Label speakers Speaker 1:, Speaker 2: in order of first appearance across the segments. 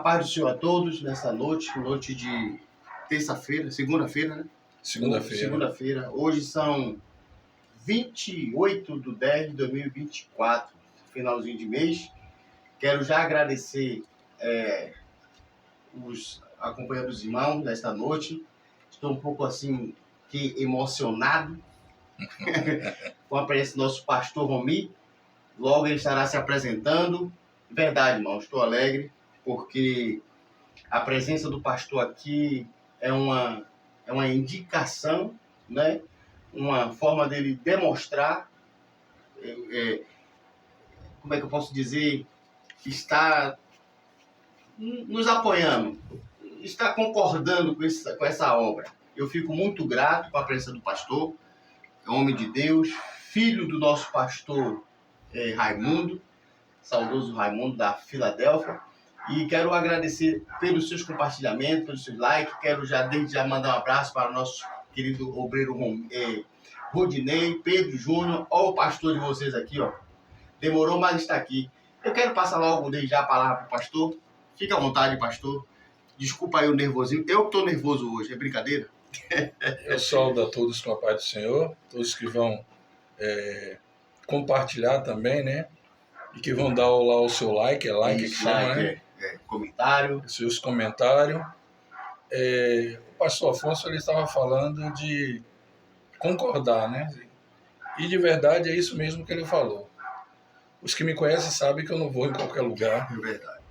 Speaker 1: paz do Senhor a todos nessa noite de terça-feira, segunda-feira, né? Segunda-feira. Hoje são 28/10/2024, finalzinho de mês. Quero já agradecer os acompanhantes irmãos desta noite. Estou um pouco assim que emocionado com a presença do nosso pastor Romi. Logo ele estará se apresentando. Verdade, irmão, estou alegre porque a presença do pastor aqui é uma indicação, né? Uma forma dele demonstrar, como é que eu posso dizer, está nos apoiando, está concordando com essa obra. Eu fico muito grato com a presença do pastor, homem de Deus, filho do nosso pastor Raimundo, saudoso Raimundo da Filadélfia. E quero agradecer pelos seus compartilhamentos, pelos seus likes. Quero desde já mandar um abraço para o nosso querido obreiro Rodinei, Pedro Júnior. Olha o pastor de vocês aqui, ó. Demorou, mas está aqui. Eu quero passar logo desde já a palavra para o pastor. Fique à vontade, pastor. Desculpa aí o nervosinho. Eu que estou nervoso hoje, é brincadeira?
Speaker 2: Eu saúdo a todos com a paz do Senhor, todos que vão compartilhar também, né? E que vão dar lá o seu like, like que chama, né?
Speaker 1: Comentário.
Speaker 2: Seus comentários. O pastor Afonso ele estava falando de concordar, né? E de verdade é isso mesmo que ele falou. Os que me conhecem sabem que eu não vou em qualquer lugar.
Speaker 1: É verdade.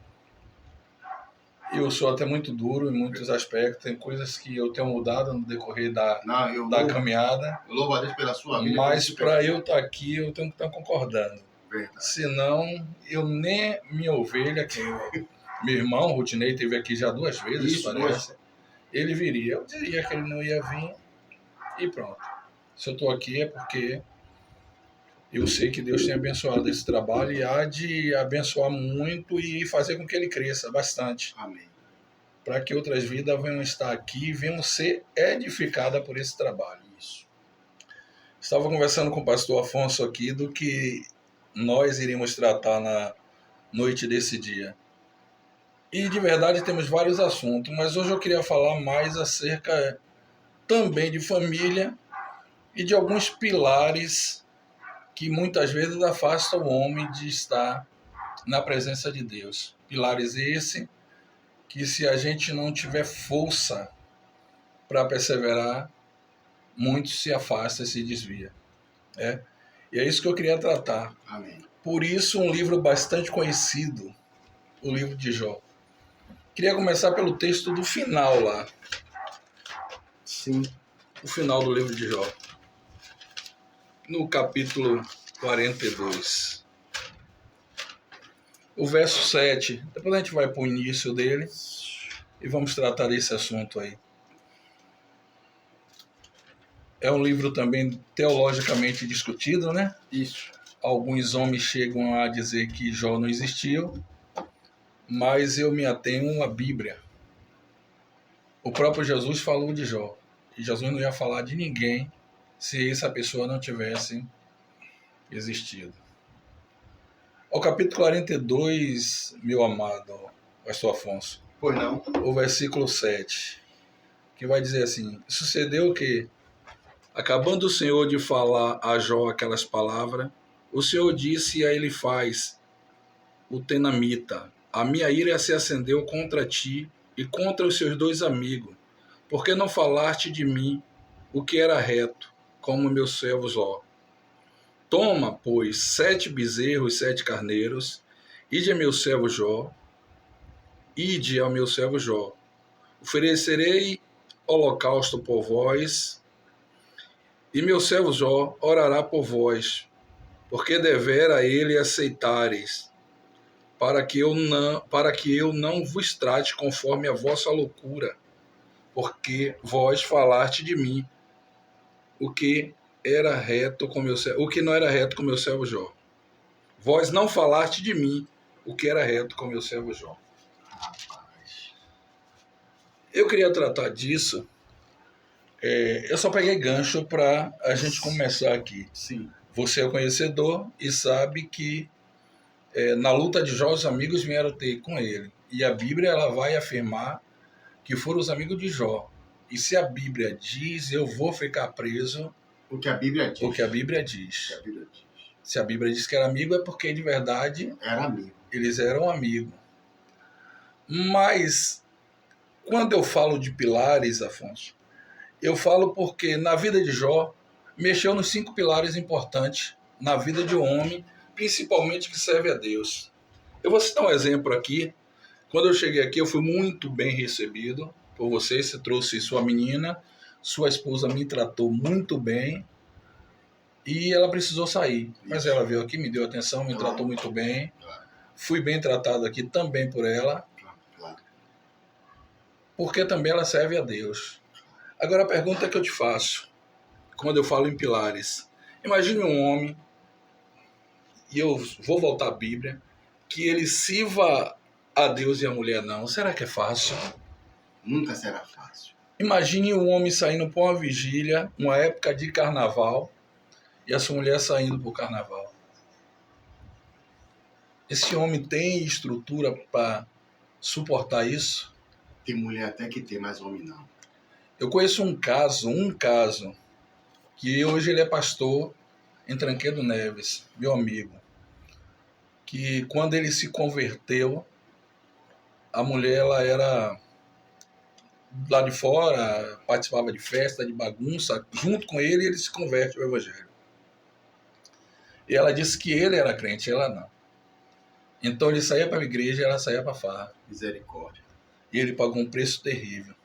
Speaker 2: Eu sou até muito duro em muitos aspectos. Tem coisas que eu tenho mudado no decorrer da caminhada.
Speaker 1: Eu louvo a Deus pela sua vida.
Speaker 2: Mas para eu estar aqui, eu tenho que estar concordando.
Speaker 1: Verdade.
Speaker 2: Senão, eu nem minha ovelha, que meu irmão, o Rodinei, esteve aqui já 2 vezes,
Speaker 1: Isso,
Speaker 2: parece. Ele viria. Eu diria que ele não ia vir e pronto. Se eu estou aqui é porque eu sei que Deus tem abençoado esse trabalho e há de abençoar muito e fazer com que ele cresça bastante.
Speaker 1: Amém.
Speaker 2: Para que outras vidas venham estar aqui e venham ser edificadas por esse trabalho.
Speaker 1: Isso.
Speaker 2: Estava conversando com o pastor Afonso aqui do que nós iríamos tratar na noite desse dia. E de verdade temos vários assuntos, mas hoje eu queria falar mais acerca também de família e de alguns pilares que muitas vezes afastam o homem de estar na presença de Deus. Pilares esse que se a gente não tiver força para perseverar, muito se afasta e se desvia. E é isso que eu queria tratar.
Speaker 1: Amém.
Speaker 2: Por isso, um livro bastante conhecido, o livro de Jó. Queria começar pelo texto do final lá.
Speaker 1: Sim.
Speaker 2: O final do livro de Jó. No capítulo 42. O verso 7. Depois a gente vai para o início dele e vamos tratar desse assunto aí. É um livro também teologicamente discutido, né?
Speaker 1: Isso.
Speaker 2: Alguns homens chegam a dizer que Jó não existiu, mas eu me atenho à Bíblia. O próprio Jesus falou de Jó, e Jesus não ia falar de ninguém se essa pessoa não tivesse existido. Ao capítulo 42, meu amado pastor Afonso,
Speaker 1: Pois não.
Speaker 2: o versículo 7, que vai dizer assim: sucedeu que, acabando o Senhor de falar a Jó aquelas palavras, o Senhor disse a Elifaz, o tenamita: a minha ira se acendeu contra ti e contra os seus 2 amigos, porque não falaste de mim o que era reto, como meu servo Jó. Toma, pois, 7 bezerros e 7 carneiros, ide ao meu servo Jó, oferecerei holocausto por vós, e meu servo Jó orará por vós, porque devera ele aceitareis, para que eu não vos trate conforme a vossa loucura, porque vós falaste de mim o que era reto com o que não era reto com meu servo Jó. Vós não falaste de mim o que era reto com meu servo Jó. Eu queria tratar disso. Eu só peguei gancho para a gente começar aqui.
Speaker 1: Sim.
Speaker 2: Você é conhecedor e sabe que na luta de Jó os amigos vieram ter com ele. E a Bíblia ela vai afirmar que foram os amigos de Jó. E se a Bíblia diz, eu vou ficar preso...
Speaker 1: O que a Bíblia diz.
Speaker 2: O que a Bíblia diz.
Speaker 1: O que a Bíblia diz.
Speaker 2: Se a Bíblia diz que era amigo, é porque de verdade...
Speaker 1: Era amigo.
Speaker 2: Eles eram amigos. Mas, quando eu falo de pilares, Afonso, eu falo porque na vida de Jó, mexeu nos 5 pilares importantes na vida de um homem, principalmente que serve a Deus. Eu vou citar um exemplo aqui. Quando eu cheguei aqui, eu fui muito bem recebido por você. Você trouxe sua menina, sua esposa me tratou muito bem e ela precisou sair. Mas ela veio aqui, me deu atenção, me tratou muito bem. Fui bem tratado aqui também por ela, porque também ela serve a Deus. Agora a pergunta que eu te faço, quando eu falo em pilares, imagine um homem, e eu vou voltar à Bíblia, que ele sirva a Deus e a mulher não. Será que é fácil?
Speaker 1: Nunca será fácil.
Speaker 2: Imagine um homem saindo para uma vigília, uma época de carnaval, e a sua mulher saindo para o carnaval. Esse homem tem estrutura para suportar isso?
Speaker 1: Tem mulher até que tem, mas homem não.
Speaker 2: Eu conheço um caso, que hoje ele é pastor em Tranquedo Neves, meu amigo, que quando ele se converteu, a mulher ela era lá de fora, participava de festa, de bagunça, junto com ele se converte ao evangelho. E ela disse que ele era crente, ela não. Então ele saía para a igreja e ela saía para a farra.
Speaker 1: Misericórdia.
Speaker 2: E ele pagou um preço terrível.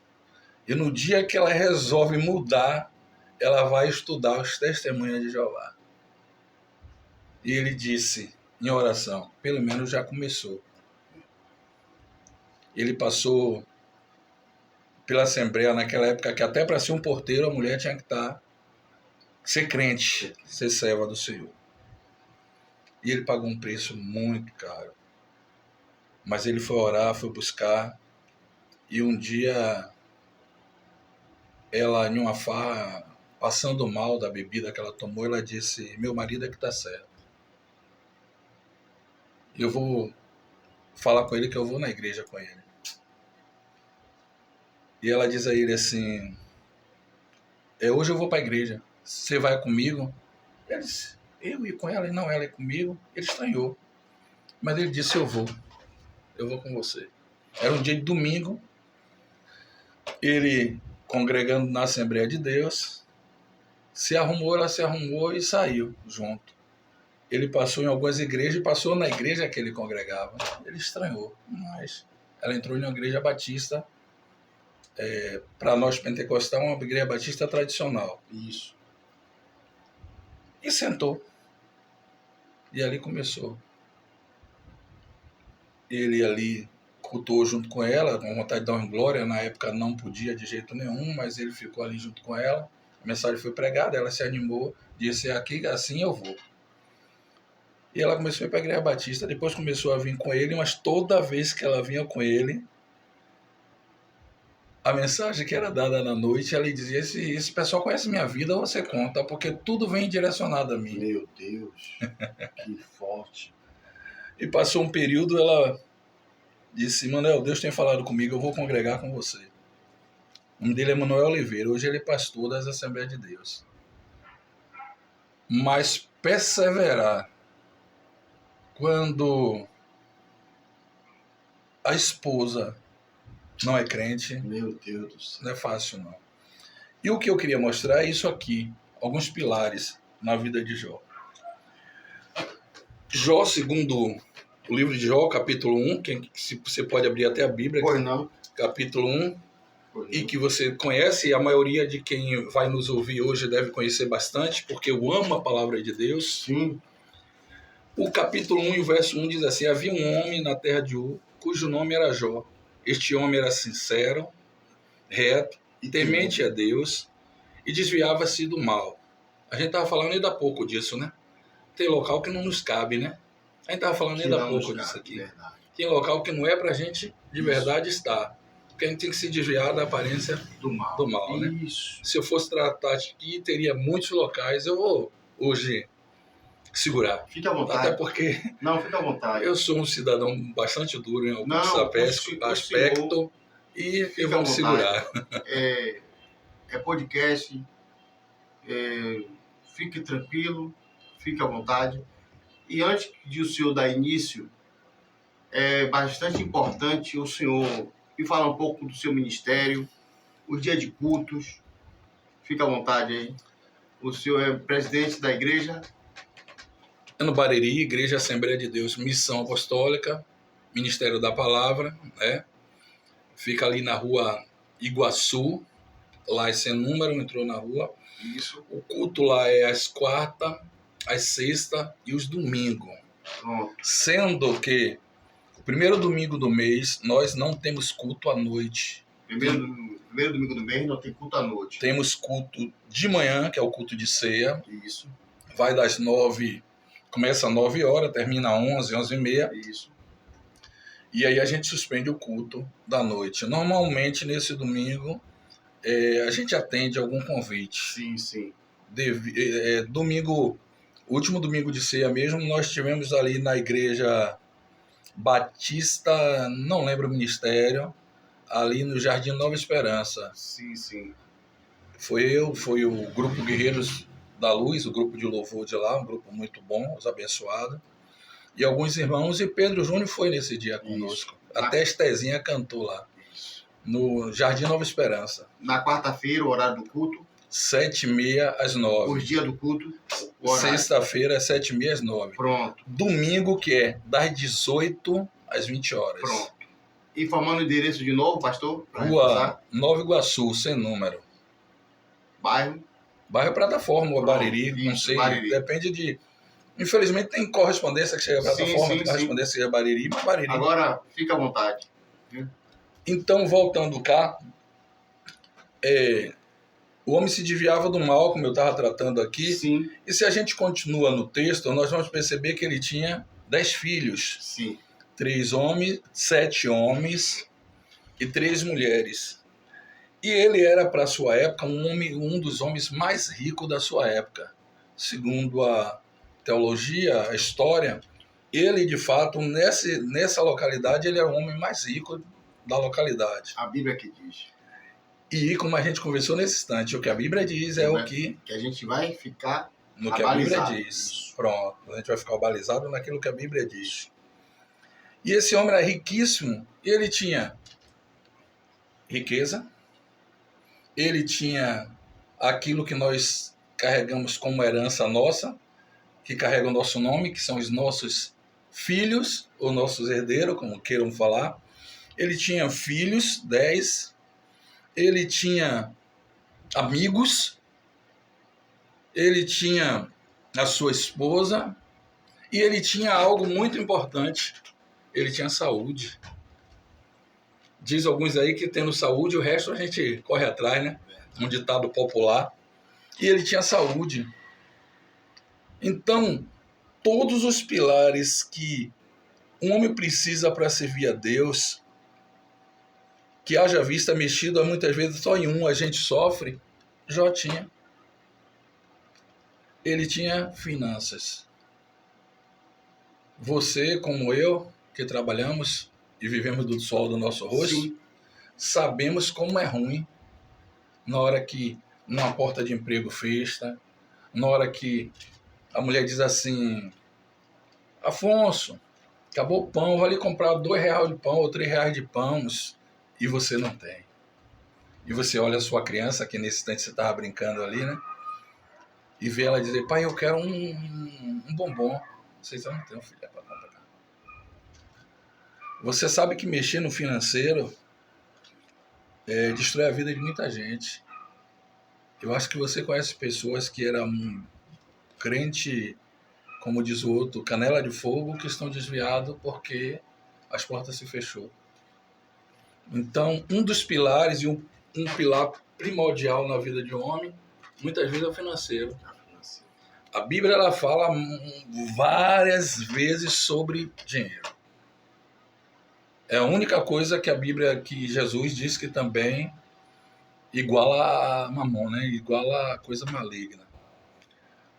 Speaker 2: E no dia que ela resolve mudar, ela vai estudar os testemunhos de Jeová. E ele disse, em oração, pelo menos já começou. Ele passou pela Assembleia naquela época que até para ser um porteiro a mulher tinha que ser crente, ser serva do Senhor. E ele pagou um preço muito caro. Mas ele foi orar, foi buscar. E um dia, ela, em uma farra, passando mal da bebida que ela tomou, ela disse, meu marido é que está certo. Eu vou falar com ele que eu vou na igreja com ele. E ela diz a ele assim, hoje eu vou para a igreja, você vai comigo? Ele disse, eu ir com ela? Ele, não, ela é comigo. Ele estranhou. Mas ele disse, eu vou com você. Era um dia de domingo, ele congregando na Assembleia de Deus, ela se arrumou e saiu junto. Ele passou em algumas igrejas e passou na igreja que ele congregava. Ele estranhou, mas ela entrou em uma igreja batista, para nós pentecostais, uma igreja batista tradicional.
Speaker 1: Isso.
Speaker 2: E sentou. E ali começou. Ele ali cultuou junto com ela, com vontade de dar uma glória. Na época não podia de jeito nenhum, mas ele ficou ali junto com ela. A mensagem foi pregada, ela se animou, disse, aqui assim eu vou. E ela começou a ir para a igreja batista, depois começou a vir com ele, mas toda vez que ela vinha com ele, a mensagem que era dada na noite, ela dizia, esse pessoal conhece minha vida, você conta, porque tudo vem direcionado a mim.
Speaker 1: Meu Deus, que forte.
Speaker 2: E passou um período, ela disse, Manuel, Deus tem falado comigo, eu vou congregar com você. O nome dele é Manuel Oliveira, hoje ele é pastor das Assembleias de Deus. Mas perseverar quando a esposa não é crente,
Speaker 1: meu Deus do céu,
Speaker 2: não é fácil não. E o que eu queria mostrar é isso aqui, alguns pilares na vida de Jó. Jó, segundo o livro de Jó, capítulo 1, se você pode abrir até a Bíblia,
Speaker 1: pois não.
Speaker 2: Capítulo 1, e que você conhece, e a maioria de quem vai nos ouvir hoje deve conhecer bastante, porque eu amo a palavra de Deus.
Speaker 1: Sim.
Speaker 2: O capítulo 1 e o verso 1 diz assim, havia um homem na terra de Ur, cujo nome era Jó. Este homem era sincero, reto, temente a Deus e desviava-se do mal. A gente estava falando ainda há pouco disso, né? Tem local que não nos cabe, né? A gente estava falando ainda há pouco disso aqui.
Speaker 1: Verdade.
Speaker 2: Tem local que não é pra gente de verdade estar. Porque a gente tem que se desviar da aparência do mal, né?
Speaker 1: Isso.
Speaker 2: Se eu fosse tratar aqui, teria muitos locais. Eu vou hoje segurar.
Speaker 1: Fique à vontade.
Speaker 2: Até porque
Speaker 1: Não, fique à vontade.
Speaker 2: eu sou um cidadão bastante duro em alguns
Speaker 1: Não,
Speaker 2: aspectos e eu vou me segurar.
Speaker 1: É podcast, fique tranquilo, fique à vontade. E antes de o senhor dar início, é bastante importante o senhor me falar um pouco do seu ministério, o dia de cultos. Fique à vontade aí. O senhor é presidente da igreja?
Speaker 2: No Bariri, Igreja Assembleia de Deus, Missão Apostólica, Ministério da Palavra, né? Fica ali na rua Iguaçu, lá é sem número, entrou na rua.
Speaker 1: Isso.
Speaker 2: O culto lá é às quarta, às sexta e os domingos.
Speaker 1: Pronto.
Speaker 2: Sendo que o primeiro domingo do mês nós não temos culto à noite.
Speaker 1: Primeiro domingo do mês não tem culto à noite.
Speaker 2: Temos culto de manhã, que é o culto de ceia.
Speaker 1: Isso.
Speaker 2: Vai das 9, começa às 9 horas, termina às 11, 11h30.
Speaker 1: Isso.
Speaker 2: E aí a gente suspende o culto da noite. Normalmente, nesse domingo, a gente atende algum convite.
Speaker 1: Sim, sim.
Speaker 2: Domingo, último domingo de ceia mesmo, nós tivemos ali na igreja Batista, não lembro o ministério, ali no Jardim Nova Esperança.
Speaker 1: Sim, sim.
Speaker 2: Foi o Grupo Guerreiros da Luz, o grupo de louvor de lá, um grupo muito bom, os abençoados. E alguns irmãos, e Pedro Júnior foi nesse dia conosco. Isso. Até a Estezinha cantou lá. Isso. No Jardim Nova Esperança.
Speaker 1: Na quarta-feira, o horário do culto?
Speaker 2: 7h30 às 9h.
Speaker 1: Os dias do culto?
Speaker 2: Sexta-feira, 7h30 às 9h.
Speaker 1: Pronto.
Speaker 2: Domingo, que é das 18 às 20 horas.
Speaker 1: Pronto. Informando o endereço de novo, pastor?
Speaker 2: Rua Nova Iguaçu, sem número.
Speaker 1: Bairro?
Speaker 2: Bairro Plataforma, ou Bariri,
Speaker 1: isso,
Speaker 2: não sei.
Speaker 1: Bariri.
Speaker 2: Depende de... Infelizmente tem correspondência que chega a Plataforma, tem correspondência que chega a Bariri, mas Bariri.
Speaker 1: Agora, fica à vontade.
Speaker 2: Então, voltando cá, o homem se desviava do mal, como eu estava tratando aqui.
Speaker 1: Sim.
Speaker 2: E se a gente continua no texto, nós vamos perceber que ele tinha 10 filhos.
Speaker 1: Sim.
Speaker 2: 3 homens, 7 homens e 3 mulheres. E ele era, para a sua época, um dos homens mais ricos da sua época. Segundo a teologia, a história, ele, de fato, nessa localidade, ele era o homem mais rico da localidade.
Speaker 1: A Bíblia que diz.
Speaker 2: E, como a gente conversou nesse instante, o que a Bíblia diz é o que...
Speaker 1: Que a gente vai ficar
Speaker 2: no que a Bíblia diz. Isso. Pronto, a gente vai ficar balizado naquilo que a Bíblia diz. E esse homem era riquíssimo, e ele tinha riqueza, ele tinha aquilo que nós carregamos como herança nossa, que carrega o nosso nome, que são os nossos filhos, ou nossos herdeiros, como queiram falar. Ele tinha filhos, 10, ele tinha amigos, ele tinha a sua esposa, e ele tinha algo muito importante, ele tinha saúde. Diz alguns aí que tendo saúde, o resto a gente corre atrás, né? Um ditado popular. E ele tinha saúde. Então, todos os pilares que um homem precisa para servir a Deus, que haja vista mexido, muitas vezes só em um a gente sofre, Jó tinha. Ele tinha finanças. Você, como eu, que trabalhamos e vivemos do sol do nosso rosto, sim, sabemos como é ruim na hora que uma porta de emprego fecha, na hora que a mulher diz assim: Afonso, acabou o pão, vai ali comprar R$2 de pão ou R$3 de pão, e você não tem. E você olha a sua criança, que nesse instante você estava brincando ali, né? E vê ela dizer: pai, eu quero um bombom. Vocês não têm, filha, para comprar. Você sabe que mexer no financeiro destrói a vida de muita gente. Eu acho que você conhece pessoas que eram crente, como diz o outro, canela de fogo, que estão desviados porque as portas se fechou. Então, um dos pilares e um pilar primordial na vida de um homem, muitas vezes é o financeiro. A Bíblia ela fala várias vezes sobre dinheiro. É a única coisa que a Bíblia, que Jesus diz que também iguala a mamon, né? Iguala a coisa maligna.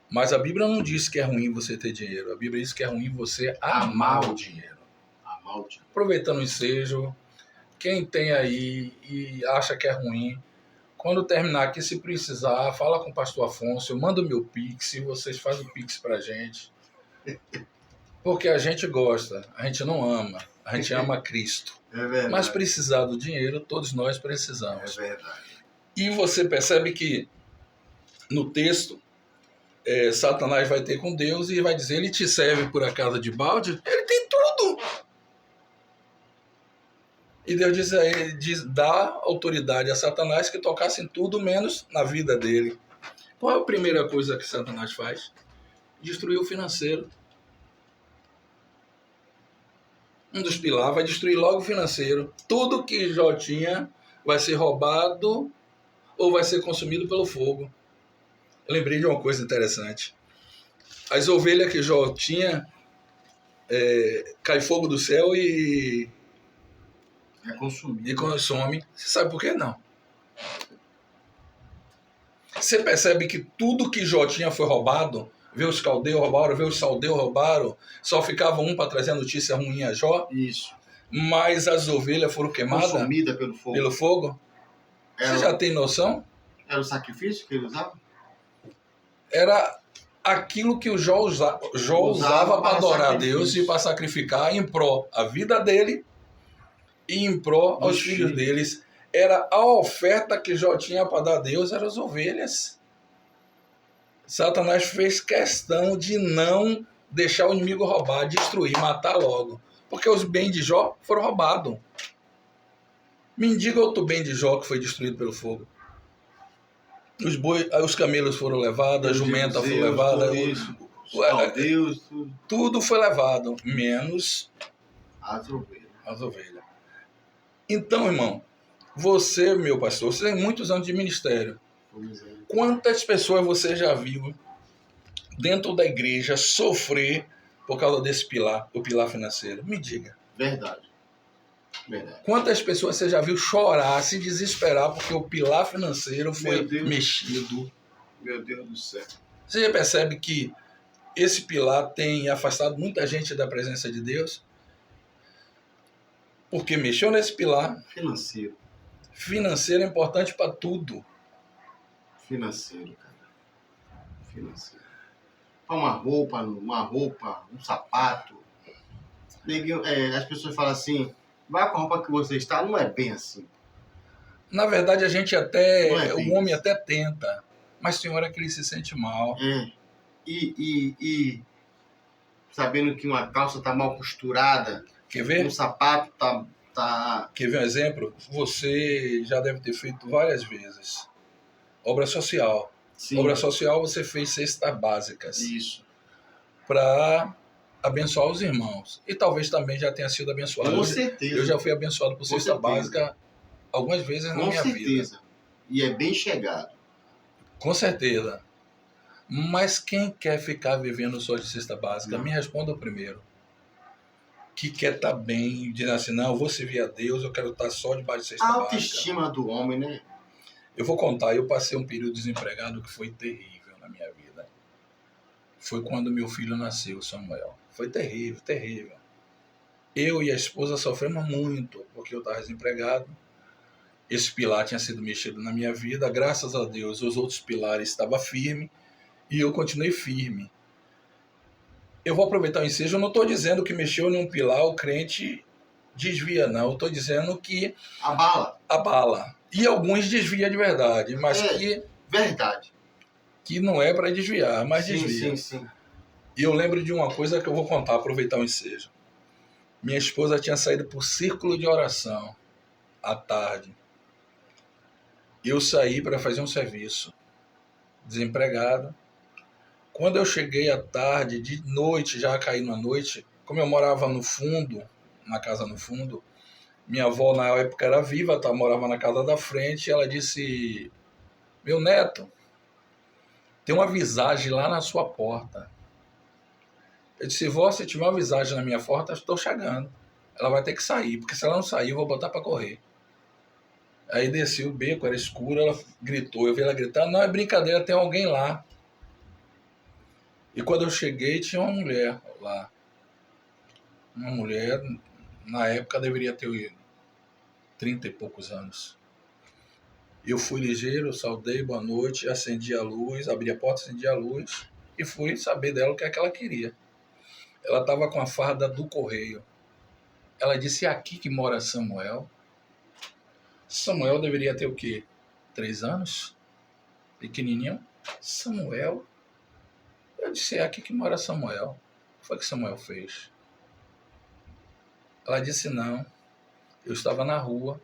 Speaker 2: Mas a Bíblia não diz que é ruim você ter dinheiro. A Bíblia diz que é ruim você amar o dinheiro.
Speaker 1: Amar o dinheiro.
Speaker 2: Aproveitando o ensejo, quem tem aí e acha que é ruim, quando terminar aqui, se precisar, fala com o pastor Afonso, eu mando o meu Pix, e vocês fazem o Pix pra gente. Porque a gente gosta, a gente não ama, a gente ama Cristo.
Speaker 1: É verdade.
Speaker 2: Mas precisar do dinheiro, todos nós precisamos.
Speaker 1: É verdade.
Speaker 2: E você percebe que no texto, Satanás vai ter com Deus e vai dizer, ele te serve por acaso de balde? Ele tem tudo! E Deus dá autoridade a Satanás que tocasse em tudo menos na vida dele. Qual é a primeira coisa que Satanás faz? Destruir o financeiro. Um dos pilares vai destruir logo o financeiro. Tudo que Jó tinha vai ser roubado ou vai ser consumido pelo fogo. Eu lembrei de uma coisa interessante. As ovelhas que Jó tinha, cai fogo do céu e
Speaker 1: consumido.
Speaker 2: E consome. Você sabe por que não? Você percebe que tudo que Jó tinha foi roubado? Vê os caldeus roubaram, vê os saldeus roubaram. Só ficava um para trazer a notícia ruim a Jó.
Speaker 1: Isso.
Speaker 2: Mas as ovelhas foram queimadas.
Speaker 1: Consumida pelo fogo.
Speaker 2: Você já tem noção?
Speaker 1: Era o sacrifício que ele usava?
Speaker 2: Era aquilo que o Jó usava para adorar a Deus e para sacrificar em pró a vida dele e em pró aos filhos deles. Era a oferta que Jó tinha para dar a Deus, eram as ovelhas. Satanás fez questão de não deixar o inimigo roubar, destruir, matar logo. Porque os bens de Jó foram roubados. Me diga outro bem de Jó que foi destruído pelo fogo. Os camelos foram levados, a jumenta foi levada. Tudo foi levado, menos
Speaker 1: as
Speaker 2: ovelhas. Então, irmão, você, meu pastor, você tem muitos anos de ministério. Quantas pessoas você já viu dentro da igreja sofrer por causa desse pilar, o pilar financeiro? Me diga.
Speaker 1: Verdade.
Speaker 2: Quantas pessoas você já viu chorar, se desesperar porque o pilar financeiro foi mexido?
Speaker 1: Meu Deus do céu.
Speaker 2: Você já percebe que esse pilar tem afastado muita gente da presença de Deus? Porque mexeu nesse pilar. Financeiro é importante para tudo.
Speaker 1: Financeiro, cara. Financeiro. Para uma roupa, um sapato. As pessoas falam assim, vai com a roupa que você está, não é bem assim.
Speaker 2: Na verdade, a gente o homem até tenta, mas tem hora que ele se sente mal.
Speaker 1: E sabendo que uma calça está mal costurada,
Speaker 2: quer ver?
Speaker 1: Um sapato tá...
Speaker 2: Quer ver um exemplo? Você já deve ter feito várias vezes. Obra social.
Speaker 1: Sim.
Speaker 2: Obra social você fez cestas básicas.
Speaker 1: Isso.
Speaker 2: Para abençoar os irmãos. E talvez também já tenha sido abençoado.
Speaker 1: Com certeza.
Speaker 2: Eu já fui abençoado por cesta básica algumas vezes na minha vida. Com certeza.
Speaker 1: E é bem chegado.
Speaker 2: Com certeza. Mas quem quer ficar vivendo só de cesta básica? Não. Me responda primeiro. Que quer estar bem, dizendo assim, não, eu vou servir a Deus, eu quero estar só debaixo de cesta básica.
Speaker 1: A autoestima do homem, né?
Speaker 2: Eu vou contar, eu passei um período desempregado que foi terrível na minha vida. Foi quando meu filho nasceu, Samuel. Foi terrível, terrível. Eu e a esposa sofremos muito, porque eu estava desempregado. Esse pilar tinha sido mexido na minha vida. Graças a Deus, os outros pilares estavam firmes e eu continuei firme. Eu vou aproveitar o ensejo, eu não estou dizendo que mexeu em um pilar, o crente desvia, não. Eu estou dizendo que... Abala. E alguns desviam de verdade, mas
Speaker 1: Verdade.
Speaker 2: Que não é para desviar, mas desvia.
Speaker 1: Sim.
Speaker 2: E eu lembro de uma coisa que eu vou contar, aproveitar o ensejo. Minha esposa tinha saído por círculo de oração à tarde. Eu saí para fazer um serviço, desempregado. Quando eu cheguei à tarde, de noite, já caindo a noite, como eu morava no fundo, na casa no fundo, minha avó na época era viva, morava na casa da frente, e ela disse, meu neto, tem uma visagem lá na sua porta. Eu disse, vó, se tiver uma visagem na minha porta, estou chegando. Ela vai ter que sair, porque se ela não sair, eu vou botar para correr. Aí desci o beco, era escuro, ela gritou, eu vi ela gritar, não, é brincadeira, tem alguém lá. E quando eu cheguei, tinha uma mulher lá. Uma mulher, na época, deveria ter 30 e poucos anos. Eu fui ligeiro, saudei, boa noite, acendi a luz, abri a porta, acendi a luz e fui saber dela o que é que ela queria. Ela estava com a farda do correio. Ela disse, é aqui que mora Samuel? Samuel deveria ter o quê? 3 anos? Pequenininho? Samuel? Eu disse, é aqui que mora Samuel. O que foi que Samuel fez? Ela disse, não. Eu estava na rua.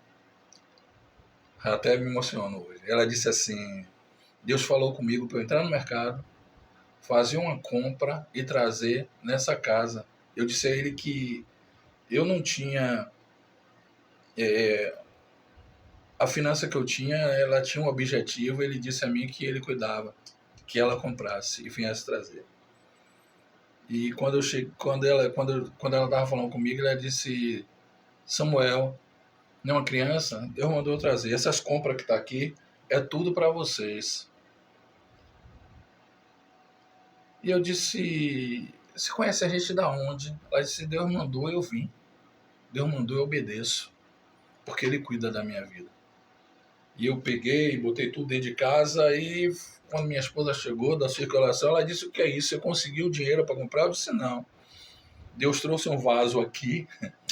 Speaker 2: Até me emociono hoje. Ela disse assim, Deus falou comigo para eu entrar no mercado, fazer uma compra e trazer nessa casa. Eu disse a ele que eu não tinha... a finança que eu tinha, ela tinha um objetivo. Ele disse a mim que ele cuidava, que ela comprasse e viesse trazer. E quando eu cheguei, quando ela estava falando comigo, ela disse, Samuel, não é uma criança? Deus mandou eu trazer. Essas compras que tá aqui é tudo para vocês. E eu disse, você conhece a gente da onde? Ela disse, Deus mandou, eu vim. Deus mandou, eu obedeço. Porque Ele cuida da minha vida. E eu peguei, botei tudo dentro de casa e quando minha esposa chegou da circulação, ela disse, o que é isso? Você conseguiu dinheiro para comprar? Eu disse, não. Deus trouxe um vaso aqui.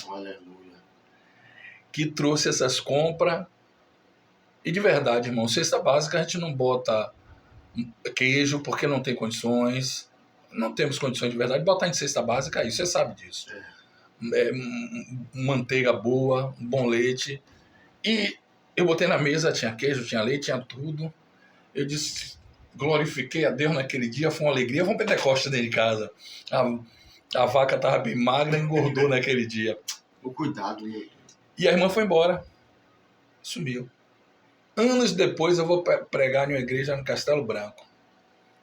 Speaker 1: Aleluia.
Speaker 2: Que trouxe essas compras. E de verdade, irmão, cesta básica a gente não bota queijo porque não tem condições. Não temos condições de verdade de botar em cesta básica isso, você sabe disso. Manteiga boa, um bom leite. E eu botei na mesa, tinha queijo, tinha leite, tinha tudo. Eu disse, glorifiquei a Deus naquele dia, foi uma alegria. Foi um Pentecoste dentro de casa. A vaca estava bem magra e engordou naquele dia.
Speaker 1: O cuidado, meu Deus.
Speaker 2: E a irmã foi embora. Sumiu. Anos depois eu vou pregar em uma igreja no Castelo Branco.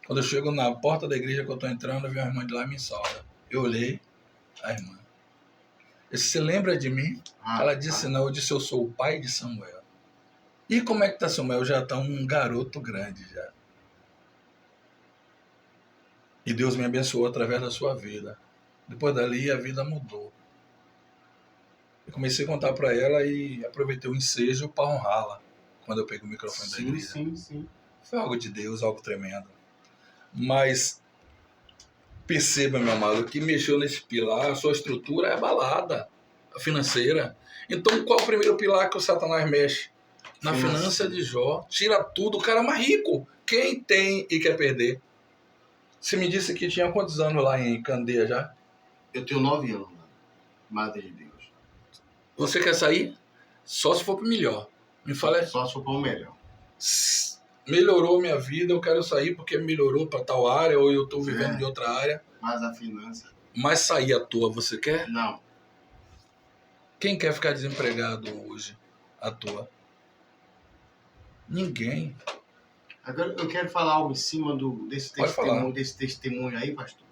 Speaker 2: Quando eu chego na porta da igreja que eu estou entrando, eu vi uma irmã de lá e me sauda. Eu olhei, a irmã. Eu disse, você lembra de mim? Ela disse, não. Eu disse, eu sou o pai de Samuel. E como é que tá Samuel? Já está um garoto grande já. E Deus me abençoou através da sua vida. Depois dali a vida mudou. Eu comecei a contar para ela e aproveitei o ensejo para honrá-la. Quando eu peguei o microfone da igreja.
Speaker 1: Sim.
Speaker 2: Foi algo de Deus, algo tremendo. Mas perceba, meu amado, que mexeu nesse pilar, a sua estrutura é abalada, a financeira. Então, qual é o primeiro pilar que o Satanás mexe? Na finança de Jó. Tira tudo, o cara é mais rico. Quem tem e quer perder? Você me disse que tinha quantos anos lá em Candeia já?
Speaker 1: Eu tenho 9 anos, Madre de Deus.
Speaker 2: Você quer sair? Só se for para o melhor. Me fala.
Speaker 1: Só se for para o melhor.
Speaker 2: Melhorou minha vida, eu quero sair porque melhorou para tal área ou eu estou vivendo de outra área.
Speaker 1: Mas a finança...
Speaker 2: Mas sair à toa, você quer?
Speaker 1: Não.
Speaker 2: Quem quer ficar desempregado hoje à toa? Ninguém.
Speaker 1: Agora eu quero falar algo em cima desse testemunho aí, pastor.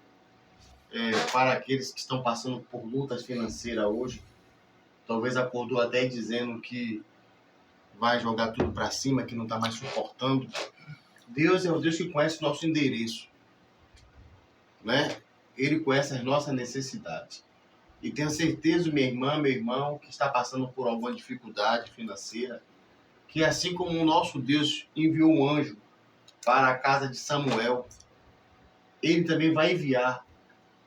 Speaker 1: Para aqueles que estão passando por lutas financeiras hoje, talvez acordou até dizendo que vai jogar tudo para cima, que não está mais suportando. Deus é o Deus que conhece o nosso endereço, né? Ele conhece as nossas necessidades. E tenho certeza, minha irmã, meu irmão, que está passando por alguma dificuldade financeira, que assim como o nosso Deus enviou um anjo para a casa de Samuel, Ele também vai enviar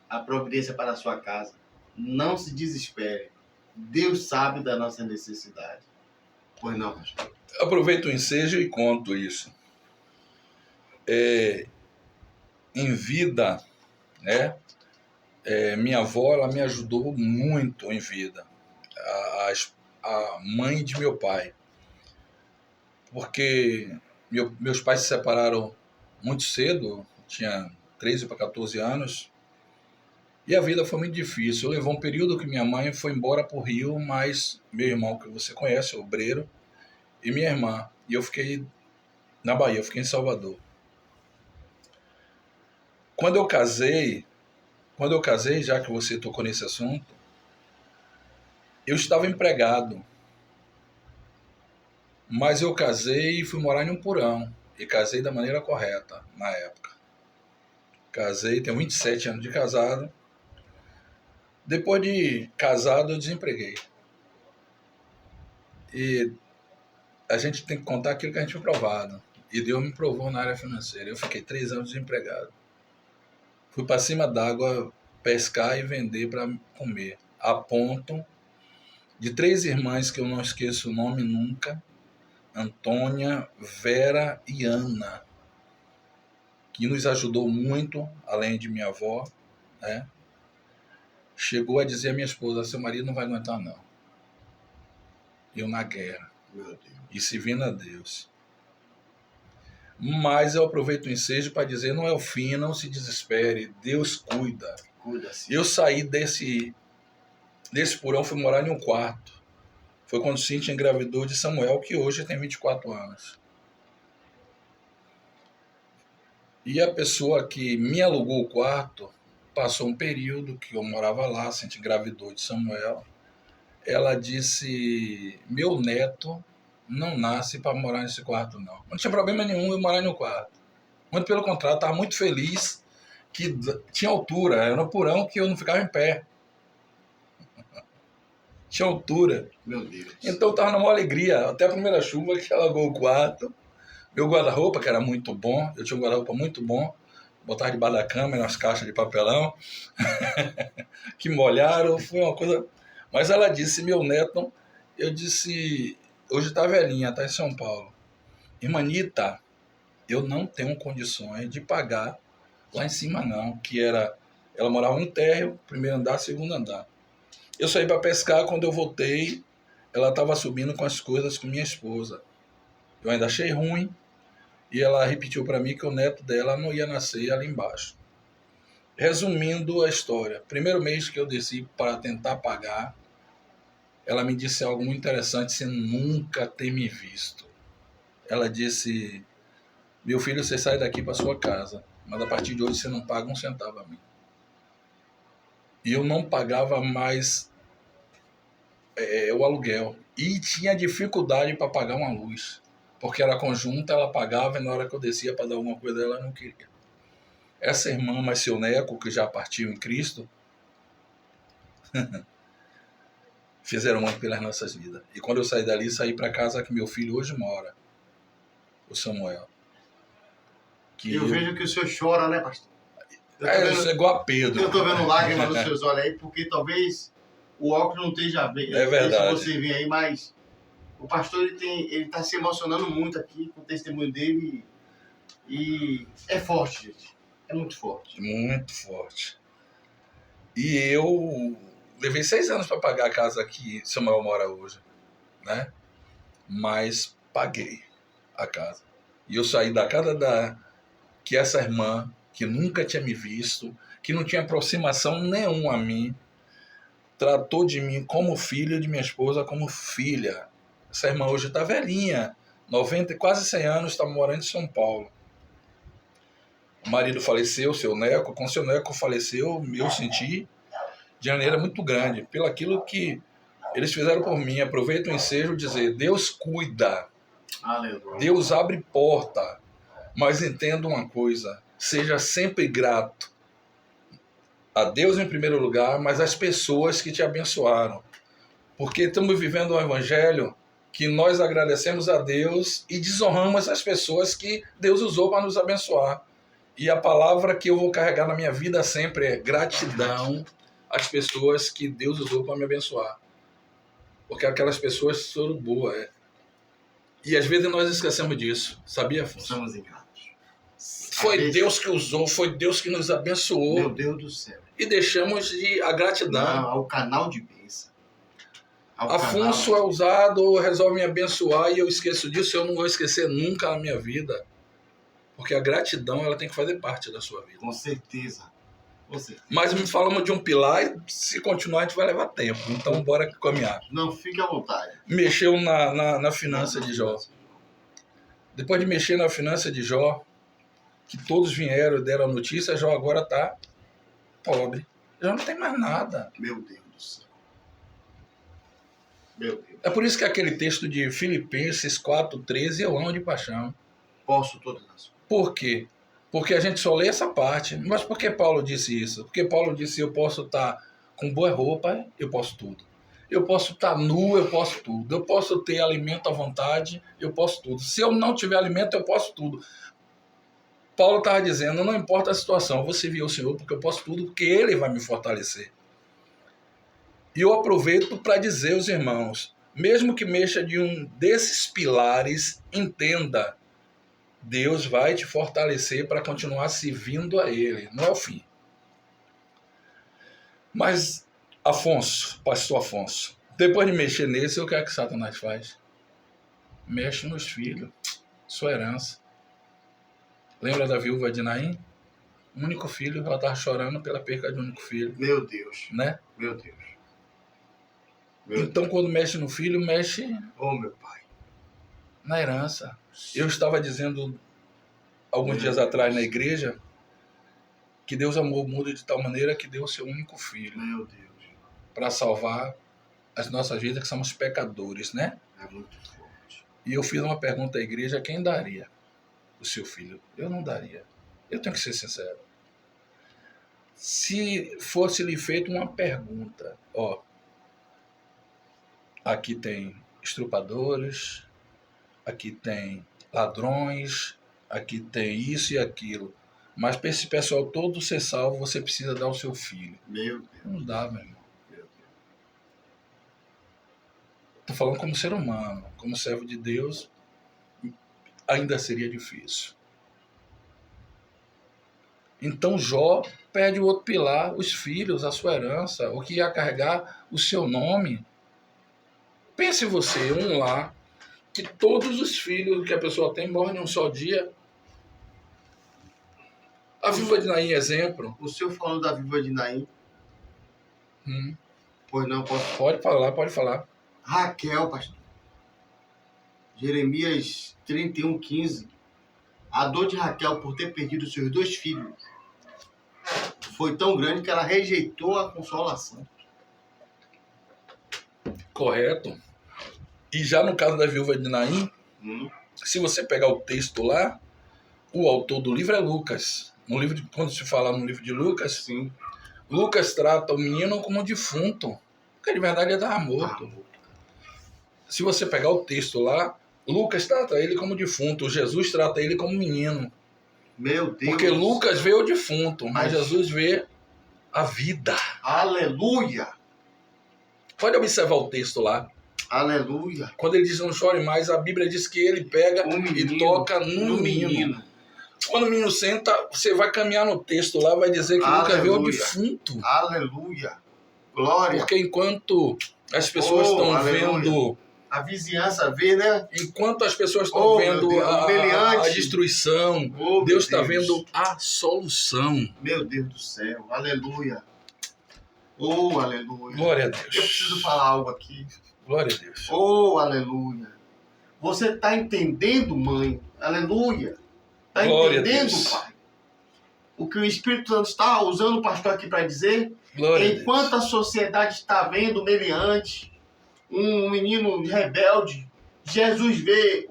Speaker 1: a providência para a sua casa. Não se desespere. Deus sabe da nossa necessidade. Pois não, pastor?
Speaker 2: Aproveito o ensejo e conto isso. Em vida, né? Minha avó, ela me ajudou muito em vida. A mãe de meu pai. Porque meus pais se separaram muito cedo, tinha 13 para 14 anos, e a vida foi muito difícil. Levou um período que minha mãe foi embora para o Rio, mas meu irmão, que você conhece, o obreiro, e minha irmã, e eu fiquei na Bahia, eu fiquei em Salvador. Quando eu casei, já que você tocou nesse assunto, eu estava empregado. Mas eu casei e fui morar em um porão. E casei da maneira correta, na época. Casei, tenho 27 anos de casado. Depois de casado, eu desempreguei. E a gente tem que contar aquilo que a gente foi provado. E Deus me provou na área financeira. Eu fiquei 3 anos desempregado. Fui para cima d'água pescar e vender para comer. A ponto de 3 irmãs que eu não esqueço o nome nunca, Antônia, Vera e Ana, que nos ajudou muito, além de minha avó, né? Chegou a dizer à minha esposa: seu marido não vai aguentar não. Eu na guerra.
Speaker 1: Meu Deus.
Speaker 2: E servindo a Deus. Mas eu aproveito o ensejo para dizer: não é o fim, não se desespere, Deus cuida.
Speaker 1: Cuida-se.
Speaker 2: Eu saí desse porão, fui morar em um quarto. Foi quando Cíntia engravidou de Samuel, que hoje tem 24 anos. E a pessoa que me alugou o quarto passou um período que eu morava lá, Cíntia engravidou de Samuel. Ela disse: meu neto não nasce para morar nesse quarto, não. Não tinha problema nenhum eu morar no quarto. Muito pelo contrário, estava muito feliz que tinha altura. Era um porão que eu não ficava em pé. Tinha altura.
Speaker 1: Meu Deus.
Speaker 2: Então eu estava numa alegria. Até a primeira chuva que alagou o quarto. Meu guarda-roupa, que era muito bom. Eu tinha um guarda-roupa muito bom. Botava debaixo da cama, nas caixas de papelão. Que molharam. Foi uma coisa... Mas ela disse: meu neto... Eu disse... Hoje está velhinha, está em São Paulo. Irmanita, eu não tenho condições de pagar lá em cima, não. Que era... Ela morava no térreo, primeiro andar, segundo andar. Eu saí para pescar, quando eu voltei, ela estava subindo com as coisas com minha esposa. Eu ainda achei ruim, e ela repetiu para mim que o neto dela não ia nascer ali embaixo. Resumindo a história, primeiro mês que eu desci para tentar pagar, ela me disse algo muito interessante sem nunca ter me visto. Ela disse: meu filho, você sai daqui para sua casa, mas a partir de hoje você não paga um centavo a mim. E eu não pagava mais o aluguel. E tinha dificuldade para pagar uma luz. Porque era conjunta, ela pagava, e na hora que eu descia para dar alguma coisa, ela não queria. Essa irmã, mais seu Neco, que já partiu em Cristo, fizeram muito pelas nossas vidas. E quando eu saí dali, saí para casa que meu filho hoje mora, o Samuel.
Speaker 1: Que eu vejo que o senhor chora, né, pastor?
Speaker 2: Isso é igual a Pedro.
Speaker 1: Eu estou vendo lágrimas nos seus olhos aí, porque talvez o óculos não esteja bem.
Speaker 2: É verdade.
Speaker 1: Se você vê aí, mas o pastor ele está se emocionando muito aqui com o testemunho dele. E é forte, gente. É muito forte.
Speaker 2: Muito forte. E eu levei 6 anos para pagar a casa que Samuel mora hoje, né? Mas paguei a casa. E eu saí da casa que essa irmã, que nunca tinha me visto, que não tinha aproximação nenhuma a mim, tratou de mim como filho, de minha esposa como filha. Essa irmã hoje está velhinha, 90, quase 100 anos, está morando em São Paulo. O marido faleceu, seu Neco. Quando seu Neco faleceu, eu senti de maneira muito grande, pelo aquilo que eles fizeram por mim. Aproveito o ensejo dizer: Deus cuida,
Speaker 1: Aleluia.
Speaker 2: Deus abre porta, mas entenda uma coisa: seja sempre grato a Deus em primeiro lugar, mas às pessoas que te abençoaram, porque estamos vivendo um evangelho que nós agradecemos a Deus e desonramos as pessoas que Deus usou para nos abençoar. E a palavra que eu vou carregar na minha vida sempre é gratidão às pessoas que Deus usou para me abençoar. Porque aquelas pessoas foram boas. E às vezes nós esquecemos disso. Sabia, Afonso?
Speaker 1: Somos ingratos.
Speaker 2: Foi Deus que usou, foi Deus que nos abençoou.
Speaker 1: Meu Deus do céu.
Speaker 2: E deixamos a gratidão.
Speaker 1: Não, ao canal de bênção.
Speaker 2: Afonso é usado, resolve me abençoar e eu esqueço disso. Eu não vou esquecer nunca na minha vida. Porque a gratidão ela tem que fazer parte da sua vida.
Speaker 1: Com certeza. Com certeza.
Speaker 2: Mas me falamos de um pilar e se continuar a gente vai levar tempo. Então bora caminhar.
Speaker 1: Não, fique à vontade.
Speaker 2: Mexeu na finança de Jó. Depois de mexer na finança de Jó, que todos vieram e deram a notícia, Jó agora está pobre. Já não tem mais nada.
Speaker 1: Meu Deus do céu. Meu Deus.
Speaker 2: É por isso que aquele texto de Filipenses 4,13 eu amo de paixão.
Speaker 1: Posso todas as coisas.
Speaker 2: Por quê? Porque a gente só lê essa parte. Mas por que Paulo disse isso? Porque Paulo disse, eu posso estar com boa roupa, eu posso tudo. Eu posso estar nu, eu posso tudo. Eu posso ter alimento à vontade, eu posso tudo. Se eu não tiver alimento, eu posso tudo. Paulo estava dizendo, não importa a situação, eu vou servir ao Senhor porque eu posso tudo, porque Ele vai me fortalecer. E eu aproveito para dizer aos irmãos, mesmo que mexa de um desses pilares, entenda, Deus vai te fortalecer para continuar servindo a Ele, não é o fim. Mas, Afonso, pastor Afonso, depois de mexer nesse, o que é que Satanás faz? Mexe nos filhos, sua herança. Lembra da viúva de Naim? O único filho, ela estava chorando pela perca de um único filho.
Speaker 1: Meu Deus.
Speaker 2: Né?
Speaker 1: Meu Deus.
Speaker 2: Então, quando mexe no filho, mexe
Speaker 1: meu pai.
Speaker 2: Na herança. Eu estava dizendo alguns dias atrás na igreja que Deus amou o mundo de tal maneira que deu o seu único filho.
Speaker 1: Meu Deus.
Speaker 2: Para salvar as nossas vidas, que somos pecadores, né?
Speaker 1: É muito forte.
Speaker 2: E eu fiz uma pergunta à igreja, quem daria o seu filho? Eu não daria. Eu tenho que ser sincero. Se fosse lhe feita uma pergunta, ó, aqui tem estrupadores, aqui tem ladrões, aqui tem isso e aquilo. Mas para esse pessoal todo ser salvo, você precisa dar o seu filho.
Speaker 1: Meu Deus.
Speaker 2: Não dá, meu irmão. Estou falando como ser humano, como servo de Deus, ainda seria difícil. Então Jó pede o outro pilar, os filhos, a sua herança, o que ia carregar o seu nome. Pense você, um lar, que todos os filhos que a pessoa tem morrem em um só dia. A viúva de Naim é exemplo.
Speaker 1: O senhor falou da viúva de Naim? Pois não, posso...
Speaker 2: Pode falar, pode falar.
Speaker 1: Raquel, pastor. Jeremias 31:15. A dor de Raquel por ter perdido seus 2 filhos foi tão grande que ela rejeitou a consolação.
Speaker 2: Correto. E já no caso da viúva de Naim, se você pegar o texto lá, o autor do livro é Lucas. Quando se fala no livro de Lucas,
Speaker 1: sim,
Speaker 2: Lucas trata o menino como um defunto, porque de verdade ele estava morto. Se você pegar o texto lá, Lucas trata ele como defunto, Jesus trata ele como menino.
Speaker 1: Meu Deus.
Speaker 2: Porque Lucas vê o defunto, mas Jesus vê a vida.
Speaker 1: Aleluia.
Speaker 2: Pode observar o texto lá.
Speaker 1: Aleluia.
Speaker 2: Quando ele diz não chore mais, a Bíblia diz que ele pega e toca no menino. Quando o menino senta, você vai caminhar no texto lá, vai dizer que Lucas vê o defunto.
Speaker 1: Aleluia. Glória.
Speaker 2: Porque enquanto as pessoas estão vendo...
Speaker 1: A vizinhança vê, né?
Speaker 2: Enquanto as pessoas estão vendo a destruição, Deus está vendo a solução.
Speaker 1: Meu Deus do céu. Aleluia. Aleluia.
Speaker 2: Glória a Deus.
Speaker 1: Eu preciso falar algo aqui.
Speaker 2: Glória a Deus.
Speaker 1: Aleluia. Você está entendendo, mãe? Aleluia. Está entendendo, pai? O que o Espírito Santo está usando o pastor aqui para dizer?
Speaker 2: Glória
Speaker 1: enquanto a sociedade está vendo meliante, um menino rebelde, Jesus vê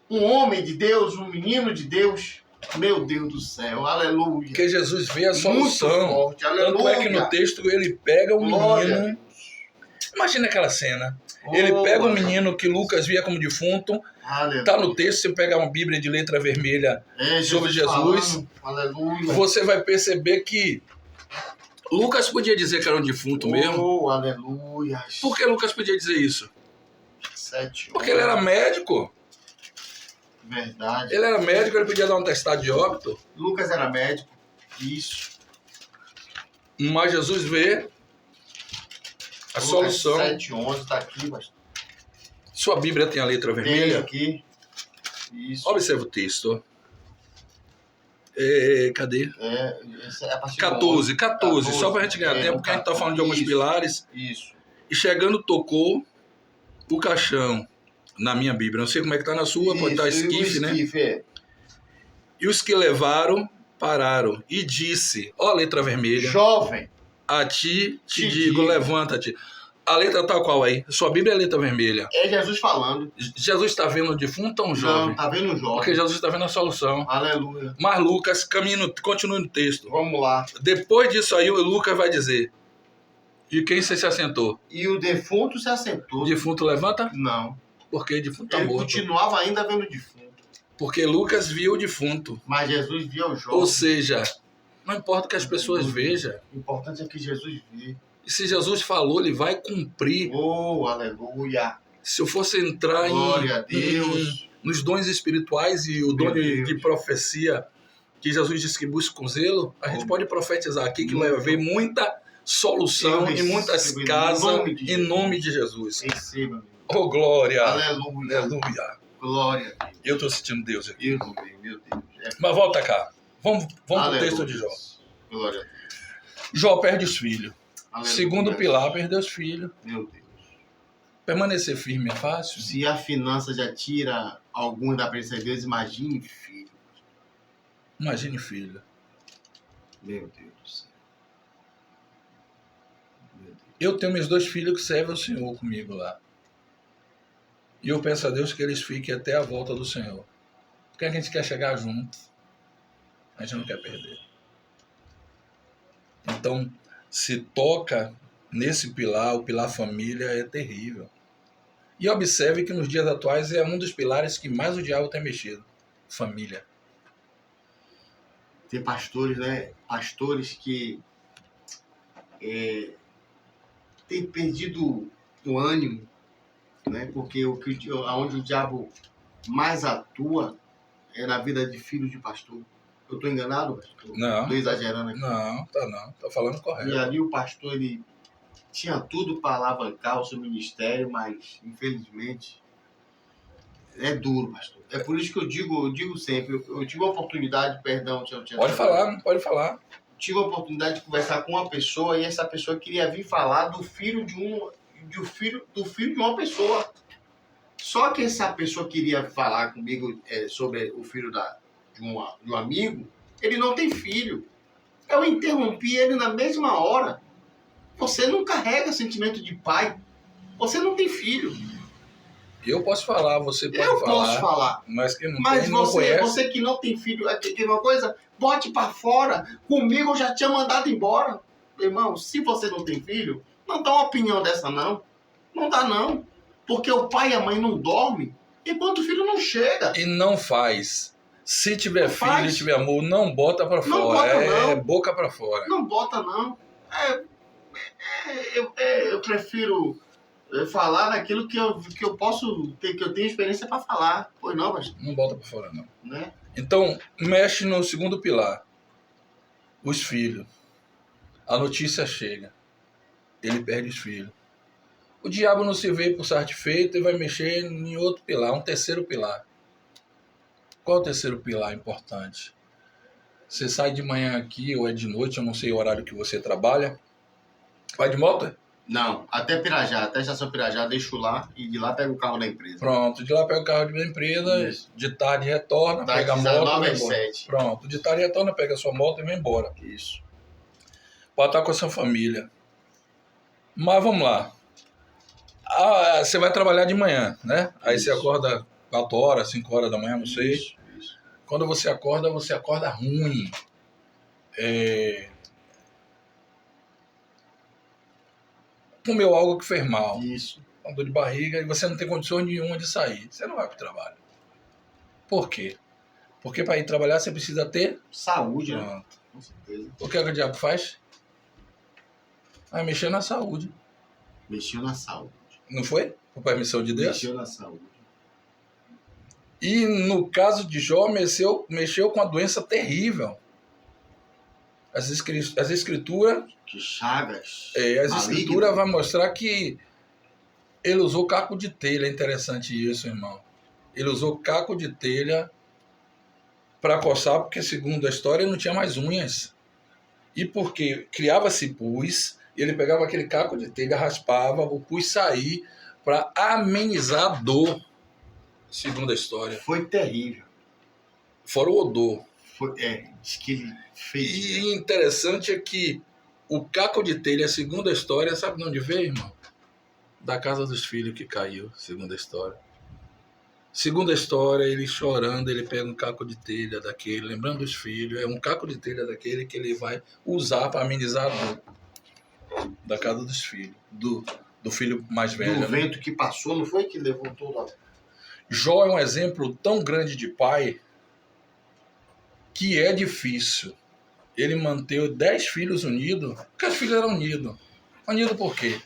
Speaker 1: um homem de Deus, um menino de Deus. Meu Deus do céu, aleluia.
Speaker 2: Porque Jesus vê a solução.
Speaker 1: Muito forte, aleluia.
Speaker 2: Tanto é que no texto ele pega o menino. Imagina aquela cena. Ele pega o menino que Lucas via como defunto. Está no texto, você pega uma Bíblia de letra vermelha sobre Jesus.
Speaker 1: Aleluia.
Speaker 2: Você vai perceber que Lucas podia dizer que era um defunto mesmo.
Speaker 1: Aleluia.
Speaker 2: Por que Lucas podia dizer isso?
Speaker 1: 7
Speaker 2: Porque ele era médico.
Speaker 1: Verdade.
Speaker 2: Ele era médico, ele podia dar um testado de óbito.
Speaker 1: Lucas era médico. Isso.
Speaker 2: Mas Jesus vê a solução.
Speaker 1: 7:11 está aqui, pastor.
Speaker 2: Sua Bíblia tem a letra vermelha?
Speaker 1: Tem aqui. Isso.
Speaker 2: Observa o texto. Cadê?
Speaker 1: A partir
Speaker 2: 14, só para a gente ganhar tempo, porque a gente está falando de alguns pilares.
Speaker 1: Isso.
Speaker 2: E chegando, tocou o caixão na minha Bíblia. Não sei como é que está na sua, pode estar esquife, né? E os que levaram, pararam. E disse, ó a letra vermelha.
Speaker 1: Jovem.
Speaker 2: A ti te digo, levanta-te. A letra tá qual aí? Sua Bíblia é letra vermelha.
Speaker 1: É Jesus falando.
Speaker 2: Jesus está vendo o defunto ou um jovem?
Speaker 1: Não, tá vendo o jovem.
Speaker 2: Porque Jesus está vendo a solução.
Speaker 1: Aleluia.
Speaker 2: Mas Lucas, continue no texto.
Speaker 1: Vamos lá.
Speaker 2: Depois disso aí, o Lucas vai dizer: e quem se assentou?
Speaker 1: E o defunto se assentou.
Speaker 2: Defunto levanta?
Speaker 1: Não.
Speaker 2: Porque defunto está
Speaker 1: Ele
Speaker 2: morto.
Speaker 1: continuava ainda vendo o defunto.
Speaker 2: Porque Lucas viu o defunto.
Speaker 1: Mas Jesus via o jovem.
Speaker 2: Ou seja, não importa o que as pessoas vejam.
Speaker 1: O importante é que Jesus vê.
Speaker 2: E se Jesus falou, ele vai cumprir.
Speaker 1: Oh, aleluia.
Speaker 2: Se eu fosse entrar
Speaker 1: Glória a Deus.
Speaker 2: nos dons espirituais e o dom
Speaker 1: Meu
Speaker 2: de
Speaker 1: Deus.
Speaker 2: profecia que Jesus disse que busca com zelo, a gente pode profetizar aqui que vai haver muita solução
Speaker 1: Eu
Speaker 2: em muitas
Speaker 1: recebo, em
Speaker 2: casas
Speaker 1: nome de
Speaker 2: em
Speaker 1: Jesus.
Speaker 2: nome de Jesus.
Speaker 1: Receba, meu.
Speaker 2: Oh, glória!
Speaker 1: Aleluia.
Speaker 2: Aleluia!
Speaker 1: Glória a Deus.
Speaker 2: Eu estou sentindo Deus aqui.
Speaker 1: Eu também, meu Deus.
Speaker 2: Mas volta cá. Vamos pro
Speaker 1: Aleluia.
Speaker 2: texto de Jó.
Speaker 1: Glória a Deus.
Speaker 2: Jó perde os filhos.
Speaker 1: Aleluia.
Speaker 2: Segundo pilar, perdeu os filhos.
Speaker 1: Meu Deus.
Speaker 2: Permanecer firme é fácil?
Speaker 1: Se a finança já tira algum da presença de Deus, imagine filho.
Speaker 2: Imagine filho.
Speaker 1: Meu Deus do céu. Meu Deus.
Speaker 2: Eu tenho meus 2 filhos que servem ao Senhor comigo lá. E eu peço a Deus que eles fiquem até a volta do Senhor. Porque a gente quer chegar junto. A gente não quer perder. Então, se toca nesse pilar, o pilar família é terrível. E observe que nos dias atuais é um dos pilares que mais o diabo tem mexido. Família.
Speaker 1: Tem pastores, né? Pastores que têm perdido o ânimo, né? Porque onde o diabo mais atua é na vida de filhos de pastor. Eu estou enganado, pastor?
Speaker 2: Não.
Speaker 1: Estou exagerando aqui.
Speaker 2: Não. Tá falando correto.
Speaker 1: E ali o pastor, ele tinha tudo para alavancar o seu ministério, mas, infelizmente, é duro, pastor. É por isso que eu digo sempre, eu tive a oportunidade, perdão,
Speaker 2: Pode falar.
Speaker 1: Tive a oportunidade de conversar com uma pessoa e essa pessoa queria vir falar do filho de uma pessoa. Só que essa pessoa queria falar comigo sobre o filho de um amigo. Ele não tem filho. Eu interrompi ele na mesma hora. Você não carrega sentimento de pai. Você não tem filho.
Speaker 2: Eu posso falar, você pode
Speaker 1: Eu
Speaker 2: falar.
Speaker 1: posso falar.
Speaker 2: Mas que não
Speaker 1: Mas
Speaker 2: tem, não conhece.
Speaker 1: você que não tem filho, quer uma coisa? Bote pra fora. Comigo eu já tinha mandado embora. Irmão, se você não tem filho, não dá uma opinião dessa, não. Não dá, não. Porque o pai e a mãe não dormem enquanto o filho não chega.
Speaker 2: E não faz. Se tiver
Speaker 1: Não
Speaker 2: filho
Speaker 1: faz.
Speaker 2: e tiver amor, não bota pra
Speaker 1: Não
Speaker 2: fora.
Speaker 1: bota, não.
Speaker 2: É boca pra fora.
Speaker 1: Não bota, não. Eu prefiro falar naquilo que eu posso ter, que eu tenho experiência para falar. Pois não, mas,
Speaker 2: Não bota pra fora, não.
Speaker 1: né?
Speaker 2: Então, mexe no segundo pilar. Os filhos. A notícia chega. Ele perde os filhos. O diabo não se vê por satisfeito e vai mexer em outro pilar, um terceiro pilar. Qual é o terceiro pilar importante? Você sai de manhã aqui ou é de noite, eu não sei o horário que você trabalha. Vai de moto?
Speaker 1: Não, até Pirajá, até a estação Pirajá, deixo lá e de lá pego o carro da empresa.
Speaker 2: Pronto, de lá pega o carro da empresa,
Speaker 1: Isso.
Speaker 2: de tarde retorna,
Speaker 1: Tá,
Speaker 2: pega a
Speaker 1: das
Speaker 2: moto e
Speaker 1: 9
Speaker 2: vai
Speaker 1: às
Speaker 2: embora.
Speaker 1: 7.
Speaker 2: Pronto, de tarde retorna, pega a sua moto e vai embora.
Speaker 1: Isso.
Speaker 2: Pode estar com a sua família. Mas vamos lá. Você vai trabalhar de manhã, né? Aí você
Speaker 1: Isso.
Speaker 2: acorda 4 horas, 5 horas da manhã, não sei.
Speaker 1: Isso.
Speaker 2: Quando você acorda ruim. Comeu algo que fez mal.
Speaker 1: Isso.
Speaker 2: Uma dor de barriga e você não tem condições nenhuma de sair. Você não vai para o trabalho. Por quê? Porque para ir trabalhar você precisa ter...
Speaker 1: Saúde, né?
Speaker 2: Pronto.
Speaker 1: Com certeza.
Speaker 2: O que é que o diabo faz? Vai mexer na saúde.
Speaker 1: Mexeu na saúde.
Speaker 2: Não foi? Por permissão de Deus?
Speaker 1: Mexeu na saúde.
Speaker 2: E no caso de Jó, mexeu com uma doença terrível. As escrituras...
Speaker 1: Que chagas.
Speaker 2: As
Speaker 1: malignas.
Speaker 2: escrituras vão mostrar que ele usou caco de telha. É interessante isso, irmão. Ele usou caco de telha para coçar, porque segundo a história não tinha mais unhas. E porque criava-se pus, ele pegava aquele caco de telha, raspava, o pus sair para amenizar a dor, segundo a história.
Speaker 1: Foi terrível.
Speaker 2: Fora o odor.
Speaker 1: Diz que ele fez.
Speaker 2: E interessante é que o caco de telha, segundo a história, sabe de onde veio, irmão? da casa dos filhos que caiu, segundo a história. Segunda história, ele chorando, ele pega um caco de telha daquele, lembrando dos filhos, é um caco de telha daquele que ele vai usar para amenizar a dor da casa dos filhos, do filho mais velho.
Speaker 1: Do vento que passou, não foi que levou toda.
Speaker 2: Jó é um exemplo tão grande de pai que é difícil ele manter 10 filhos unidos, porque os filhos eram unidos. Unidos por quê?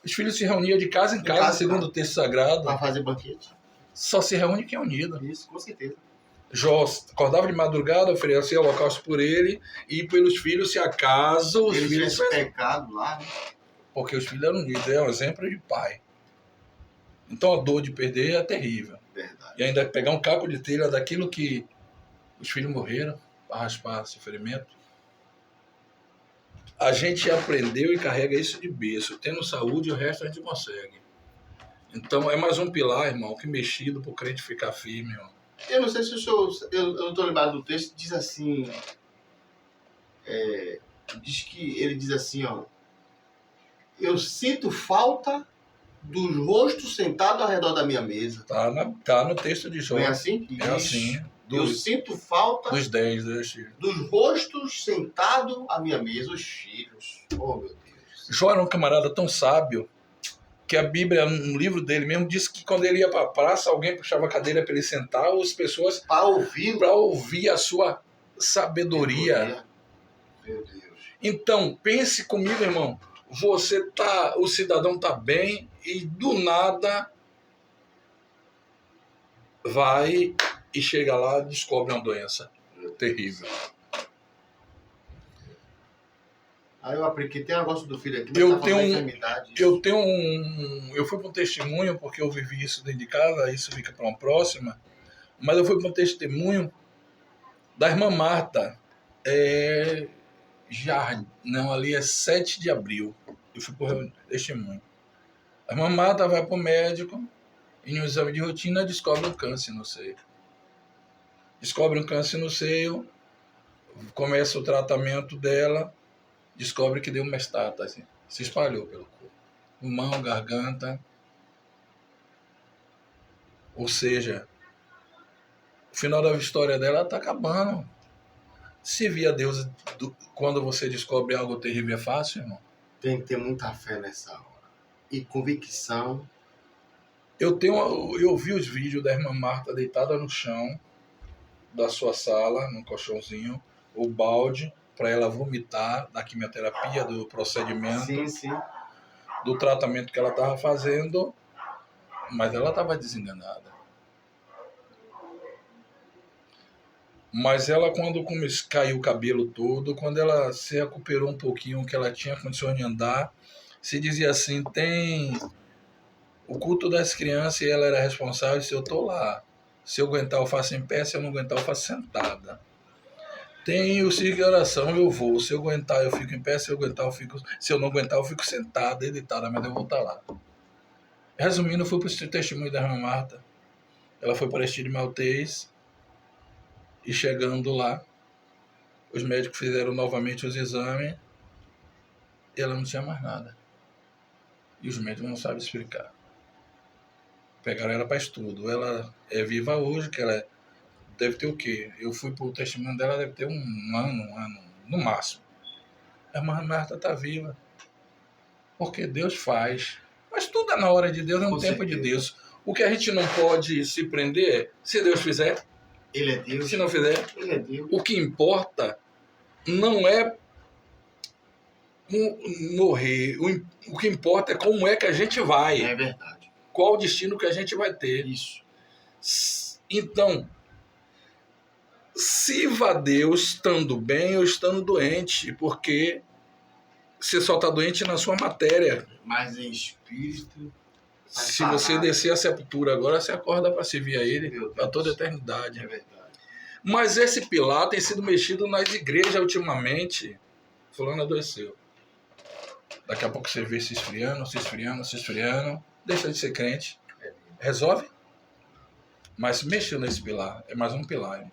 Speaker 2: Os filhos se reuniam de casa em casa, segundo o texto sagrado.
Speaker 1: Para fazer banquete.
Speaker 2: Só se reúne quem é unido.
Speaker 1: Isso, com certeza.
Speaker 2: Jó acordava de madrugada, oferecia holocausto por ele e pelos filhos, se acaso os
Speaker 1: Ele
Speaker 2: filhos...
Speaker 1: tinha pecado lá, né?
Speaker 2: Porque os filhos eram unidos, é um exemplo de pai. Então a dor de perder é terrível.
Speaker 1: Verdade.
Speaker 2: E ainda pegar um caco de telha daquilo que os filhos morreram, para raspar sofrimento. A gente aprendeu e carrega isso de berço. Tendo saúde, o resto a gente consegue. Então é mais um pilar, irmão, que mexido para o crente ficar firme, irmão.
Speaker 1: Eu não sei se o senhor... Eu não estou lembrado do texto, diz assim... Ele diz assim, ó... Eu sinto falta dos rostos sentados ao redor da minha mesa.
Speaker 2: Tá no texto de Jó.
Speaker 1: Não é assim?
Speaker 2: É assim.
Speaker 1: Eu sinto falta
Speaker 2: dos 10 filhos.
Speaker 1: Dos rostos sentados à minha mesa, os filhos. Oh, meu Deus.
Speaker 2: Jó era um camarada tão sábio que a Bíblia, no livro dele mesmo, diz que quando ele ia para a praça, alguém puxava a cadeira para ele sentar, ou as pessoas
Speaker 1: para
Speaker 2: ouvir a sua sabedoria.
Speaker 1: Meu Deus.
Speaker 2: Então, pense comigo, irmão. O cidadão tá bem e do nada vai e chega lá e descobre uma doença terrível.
Speaker 1: Aí eu apliquei, tem um negócio do filho aqui,
Speaker 2: eu fui para um testemunho, porque eu vivi isso dentro de casa, isso fica para uma próxima, mas eu fui para um testemunho da irmã Marta, ali é 7 de abril, eu fui para o testemunho. A irmã Marta vai para o médico, e em um exame de rotina descobre um câncer no seio. Descobre um câncer no seio, começa o tratamento dela, descobre que deu uma metástase, se espalhou pelo corpo. Pulmão, garganta. Ou seja, o final da história dela está acabando. Se via Deus quando você descobre algo terrível é fácil, irmão?
Speaker 1: Tem que ter muita fé nessa hora. E convicção.
Speaker 2: Eu vi os vídeos da irmã Marta deitada no chão da sua sala, num colchãozinho, o balde para ela vomitar da quimioterapia, do procedimento,
Speaker 1: sim.
Speaker 2: do tratamento que ela estava fazendo, mas ela estava desenganada. Mas ela, quando caiu o cabelo todo, quando ela se recuperou um pouquinho, que ela tinha condições de andar, se dizia assim, tem o culto das crianças e ela era responsável, se eu estou lá. Se eu aguentar, eu faço em pé, se eu não aguentar, eu faço sentada. Tem o círculo de oração, eu vou. Se eu aguentar, eu fico em pé, se eu não aguentar, eu fico sentada, editada, mas eu vou estar lá. Resumindo, eu fui para o testemunho da irmã Marta. Ela foi para Aristide Maltês e chegando lá, os médicos fizeram novamente os exames e ela não tinha mais nada. E os médicos não sabem explicar. Pegaram ela para estudo. Ela é viva hoje, que ela deve ter o quê? Eu fui pro testemunho dela, deve ter um ano, no máximo. A irmã Marta está viva. Porque Deus faz. Mas tudo é na hora de Deus, é no tempo de Deus. O que a gente não pode se prender é, se Deus fizer,
Speaker 1: Ele é Deus.
Speaker 2: Se não fizer,
Speaker 1: Ele é Deus.
Speaker 2: O que importa não é morrer. O que importa é como é que a gente vai.
Speaker 1: É verdade.
Speaker 2: Qual o destino que a gente vai ter.
Speaker 1: Isso.
Speaker 2: Então, sirva a Deus estando bem ou estando doente, porque você só está doente na sua matéria.
Speaker 1: Mas em espírito...
Speaker 2: Se você descer a sepultura agora, você acorda para servir a Ele para toda a eternidade.
Speaker 1: É verdade.
Speaker 2: Mas esse pilar tem sido mexido nas igrejas ultimamente. Fulano adoeceu. Daqui a pouco você vê se esfriando. Deixa de ser crente. Resolve? Mas mexeu nesse pilar. É mais um pilar. Hein?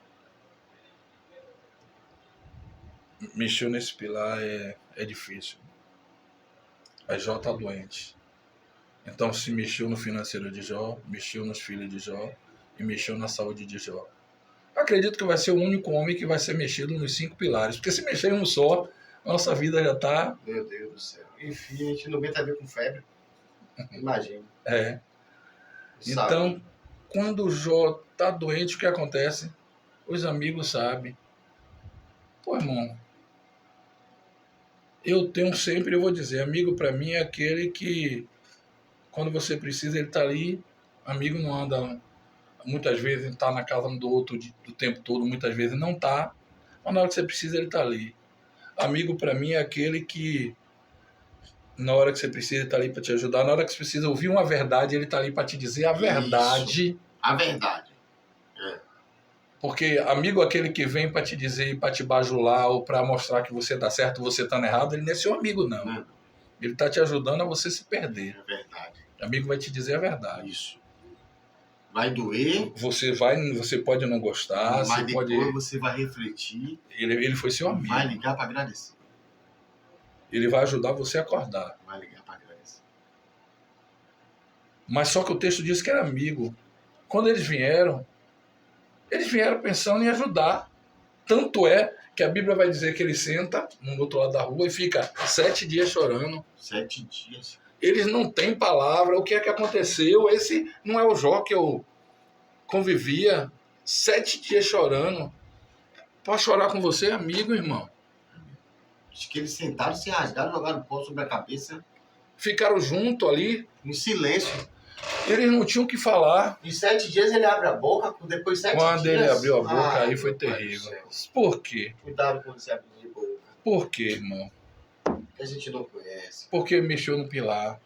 Speaker 2: Mexeu nesse pilar é difícil. A Jó está doente. Então se mexeu no financeiro de Jó, mexeu nos filhos de Jó e mexeu na saúde de Jó. Acredito que vai ser o único homem que vai ser mexido nos 5 pilares, porque se mexer em um só, nossa vida já está...
Speaker 1: Meu Deus do céu. Enfim, a gente não aguenta ver com febre. Imagina.
Speaker 2: É. Então, quando o Jó está doente, o que acontece? Os amigos sabem. Pô, irmão, eu vou dizer, amigo para mim é aquele que, quando você precisa, ele está ali. Amigo não anda, muitas vezes está na casa um do outro do tempo todo, muitas vezes não está, mas na hora que você precisa, ele está ali. Amigo para mim é aquele que, na hora que você precisa, ele está ali para te ajudar. Na hora que você precisa ouvir uma verdade, ele está ali para te dizer a verdade.
Speaker 1: Isso. A verdade.
Speaker 2: Porque amigo é aquele que vem para te dizer, para te bajular ou para mostrar que você está certo, você está errado, ele não é seu amigo, não. Ele está te ajudando a você se perder.
Speaker 1: É verdade.
Speaker 2: Amigo vai te dizer a verdade.
Speaker 1: Isso. Vai doer.
Speaker 2: Você pode não gostar.
Speaker 1: Mas depois você vai refletir.
Speaker 2: Ele foi seu amigo.
Speaker 1: Vai ligar para agradecer.
Speaker 2: Ele vai ajudar você a acordar.
Speaker 1: Vai ligar para agradecer.
Speaker 2: Mas só que o texto diz que era amigo. Quando eles vieram pensando em ajudar. Tanto é que a Bíblia vai dizer que ele senta no outro lado da rua e fica 7 dias chorando.
Speaker 1: 7 dias.
Speaker 2: Eles não têm palavra. O que é que aconteceu? Esse não é o Jó que eu convivia. 7 dias chorando. Posso chorar com você, amigo, irmão?
Speaker 1: Acho que eles sentaram, se rasgaram, jogaram pó sobre a cabeça.
Speaker 2: Ficaram junto ali.
Speaker 1: Em silêncio.
Speaker 2: Eles não tinham o que falar.
Speaker 1: Em 7 dias ele abre a boca, depois 7 dias...
Speaker 2: Quando ele abriu a boca, aí foi terrível. Por quê?
Speaker 1: Cuidado quando você abre de boca.
Speaker 2: Por quê, irmão?
Speaker 1: Que a gente não conhece.
Speaker 2: Porque mexeu no pilar.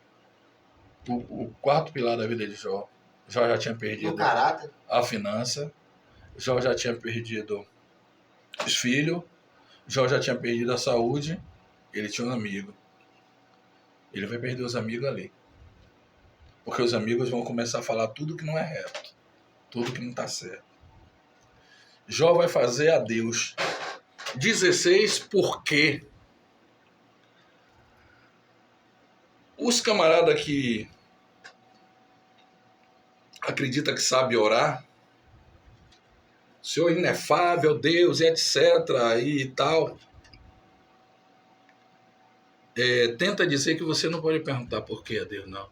Speaker 2: O quarto pilar da vida de Jó. Jó já tinha perdido
Speaker 1: No caráter.
Speaker 2: a finança. Jó já tinha perdido os filhos. Jó já tinha perdido a saúde. Ele tinha um amigo. Ele vai perder os amigos ali. Porque os amigos vão começar a falar tudo que não é reto. Tudo que não está certo. Jó vai fazer a Deus 16 por quê? Os camaradas que acreditam que sabe orar, Senhor inefável, Deus, etc. e tal, tenta dizer que você não pode perguntar por que a Deus, não.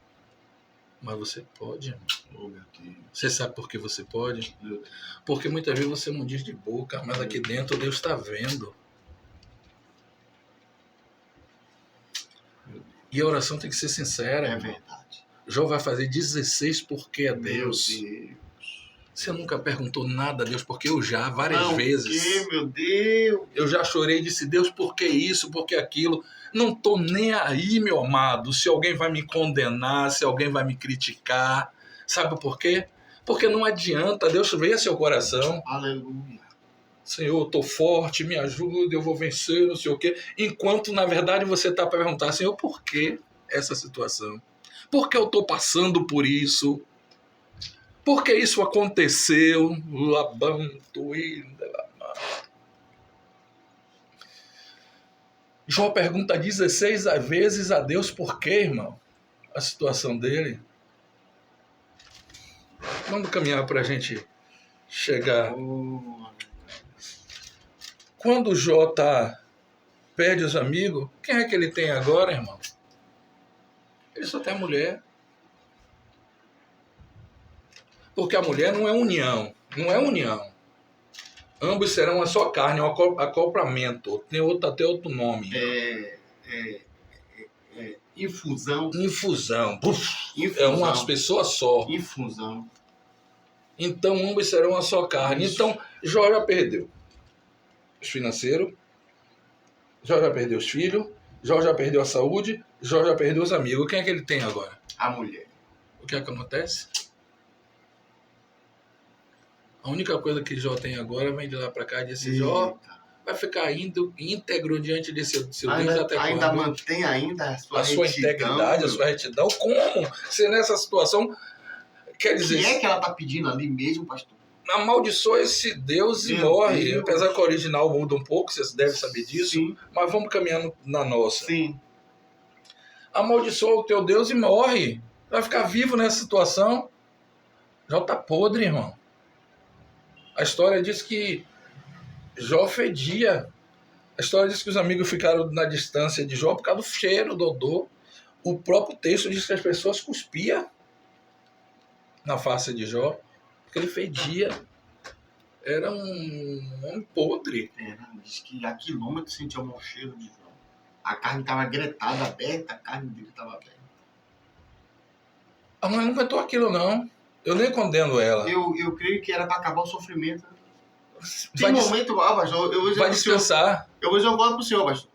Speaker 2: Mas você pode, irmão.
Speaker 1: Oh, meu Deus.
Speaker 2: Você sabe por que você pode? Porque muitas vezes você não diz de boca, mas aqui dentro Deus está vendo. E a oração tem que ser sincera.
Speaker 1: É
Speaker 2: irmão.
Speaker 1: verdade.
Speaker 2: Jó vai fazer 16 porque a Deus.
Speaker 1: Meu Deus.
Speaker 2: Você nunca perguntou nada a Deus, porque eu já, várias vezes.
Speaker 1: Por quê, meu Deus?
Speaker 2: Eu já chorei e disse, Deus, por que isso, por que aquilo? Não tô nem aí, meu amado, se alguém vai me condenar, se alguém vai me criticar. Sabe por quê? Porque não adianta, Deus vê seu coração.
Speaker 1: Aleluia.
Speaker 2: Senhor, eu tô forte, me ajuda, eu vou vencer, não sei o quê. Enquanto, na verdade, você tá para perguntar, Senhor, por que essa situação? Por que eu tô passando por isso? Por que isso aconteceu? Jó pergunta 16 vezes a Deus por quê, irmão? A situação dele. Vamos caminhar para a gente chegar. Quando Jó perde os amigos, quem é que ele tem agora, irmão? Ele só tem a mulher. Porque a mulher não é união. Não é união. Ambos serão uma só carne, um acoplamento. Tem até outro nome.
Speaker 1: Infusão.
Speaker 2: Infusão.
Speaker 1: Infusão.
Speaker 2: É uma pessoa só.
Speaker 1: Infusão.
Speaker 2: Então, ambos serão uma só carne. Isso. Então, Jó já perdeu os financeiros. Jó já perdeu os filhos. Jó já perdeu a saúde. Jó já perdeu os amigos. Quem é que ele tem agora?
Speaker 1: A mulher.
Speaker 2: O que é que acontece? A única coisa que Jó tem agora vem de lá para cá e diz: Jó vai ficar indo íntegro diante de seu Deus até quando?
Speaker 1: Ainda mantém ainda a
Speaker 2: sua integridade, a sua retidão. Como? Se nessa situação, quer dizer...
Speaker 1: O que é que ela está pedindo ali mesmo, pastor?
Speaker 2: Amaldiçoa esse Deus e morre. Deus. Apesar que o original muda um pouco, você deve saber disso. Sim. Mas vamos caminhando na nossa.
Speaker 1: Sim.
Speaker 2: Amaldiçoa o teu Deus e morre. Vai ficar vivo nessa situação? Jó tá podre, irmão. A história diz que Jó fedia. A história diz que os amigos ficaram na distância de Jó por causa do cheiro, do odor. O próprio texto diz que as pessoas cuspiam na face de Jó, porque ele fedia. Era um homem podre.
Speaker 1: Diz que a quilômetros sentia o mau cheiro de Jó. A carne estava gretada, aberta, a carne dele estava aberta.
Speaker 2: A mulher não aguentou aquilo, não. Eu nem condeno ela.
Speaker 1: Eu creio que era para acabar o sofrimento.
Speaker 2: Vai
Speaker 1: Tem momento, pastor,
Speaker 2: vai dispensar.
Speaker 1: Eu vou jogar pro senhor, pastor.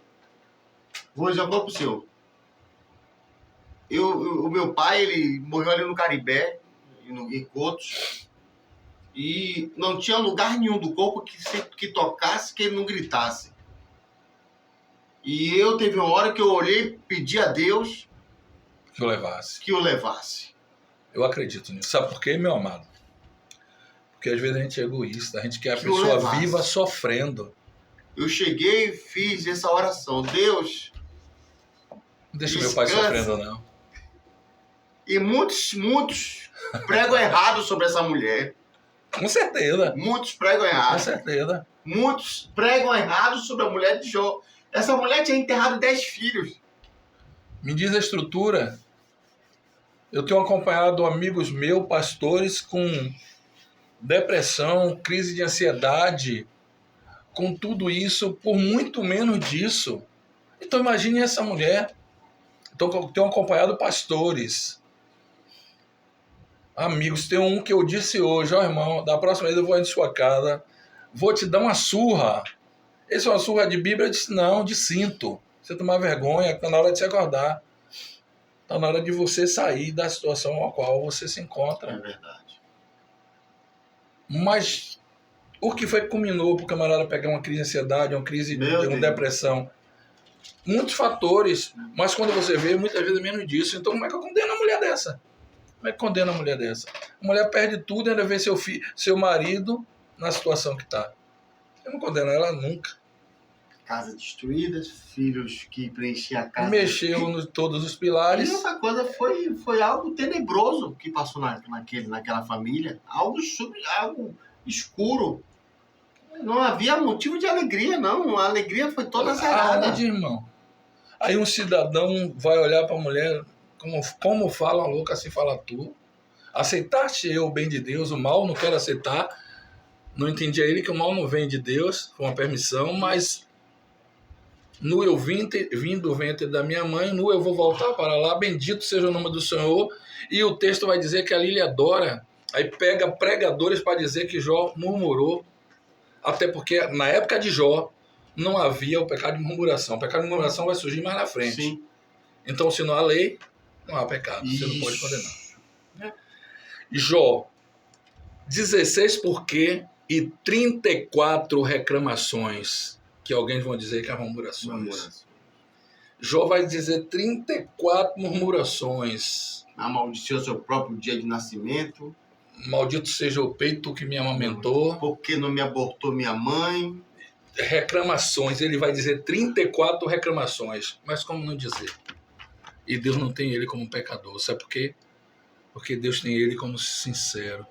Speaker 1: Vou jogar pro senhor. O meu pai, ele morreu ali no Caribé, em Cotos, e não tinha lugar nenhum do corpo que tocasse, que ele não gritasse. E eu teve uma hora que eu olhei, pedi a Deus
Speaker 2: que o levasse.
Speaker 1: Eu
Speaker 2: acredito nisso. Sabe por quê, meu amado? Porque às vezes a gente é egoísta, a gente quer a pessoa viva sofrendo.
Speaker 1: Eu cheguei e fiz essa oração. Deus,
Speaker 2: não deixa meu pai sofrendo, não.
Speaker 1: E muitos pregam errado sobre essa mulher.
Speaker 2: Com certeza.
Speaker 1: Muitos pregam errado.
Speaker 2: Com certeza.
Speaker 1: Muitos pregam errado sobre a mulher de Jó. Essa mulher tinha enterrado 10 filhos.
Speaker 2: Me diz a estrutura. Eu tenho acompanhado amigos meus, pastores, com depressão, crise de ansiedade, com tudo isso, por muito menos disso. Então imagine essa mulher. Então, tenho acompanhado pastores, amigos. Tem um que eu disse hoje, irmão, da próxima vez eu vou em sua casa, vou te dar uma surra. Esse é uma surra de Bíblia? Eu disse, não, de cinto. Você tomar vergonha, está na hora de se acordar. Está na hora de você sair da situação a qual você se encontra.
Speaker 1: É verdade.
Speaker 2: Mas o que foi que culminou para o camarada pegar uma crise de ansiedade, uma crise de uma depressão? Muitos fatores, mas quando você vê, muitas vezes é menos disso. Então como é que eu condeno a mulher dessa? Como é que condena a mulher dessa? A mulher perde tudo e ainda vê seu marido na situação que está. Eu não condeno ela nunca.
Speaker 1: Casa destruída, filhos que preenchiam a casa.
Speaker 2: Mexeu em todos os pilares.
Speaker 1: E outra coisa foi algo tenebroso que passou naquela família. Algo escuro. Não havia motivo de alegria, não. A alegria foi toda zerada.
Speaker 2: Aonde, irmão? Aí um cidadão vai olhar para a mulher, como fala louca, assim fala tu. Aceitaste eu o bem de Deus, o mal não quero aceitar. Não entendia ele que o mal não vem de Deus, foi uma permissão, mas nu eu vim do ventre da minha mãe, nu eu vou voltar para lá, bendito seja o nome do Senhor. E o texto vai dizer que ali ele adora. Aí pega pregadores para dizer que Jó murmurou. Até porque na época de Jó não havia o pecado de murmuração. O pecado de murmuração vai surgir mais na frente.
Speaker 1: Sim.
Speaker 2: Então, se não há lei, não há pecado. Você não pode condenar. Jó, 16 porquê e 34 reclamações, que alguém vão dizer que é murmurações. Jó vai dizer 34 murmurações.
Speaker 1: Amaldiçoou seu próprio dia de nascimento.
Speaker 2: Maldito seja o peito que me amamentou.
Speaker 1: Porque não me abortou minha mãe.
Speaker 2: Reclamações, ele vai dizer 34 reclamações. Mas como não dizer? E Deus não tem ele como pecador. Sabe por quê? Porque Deus tem ele como sincero.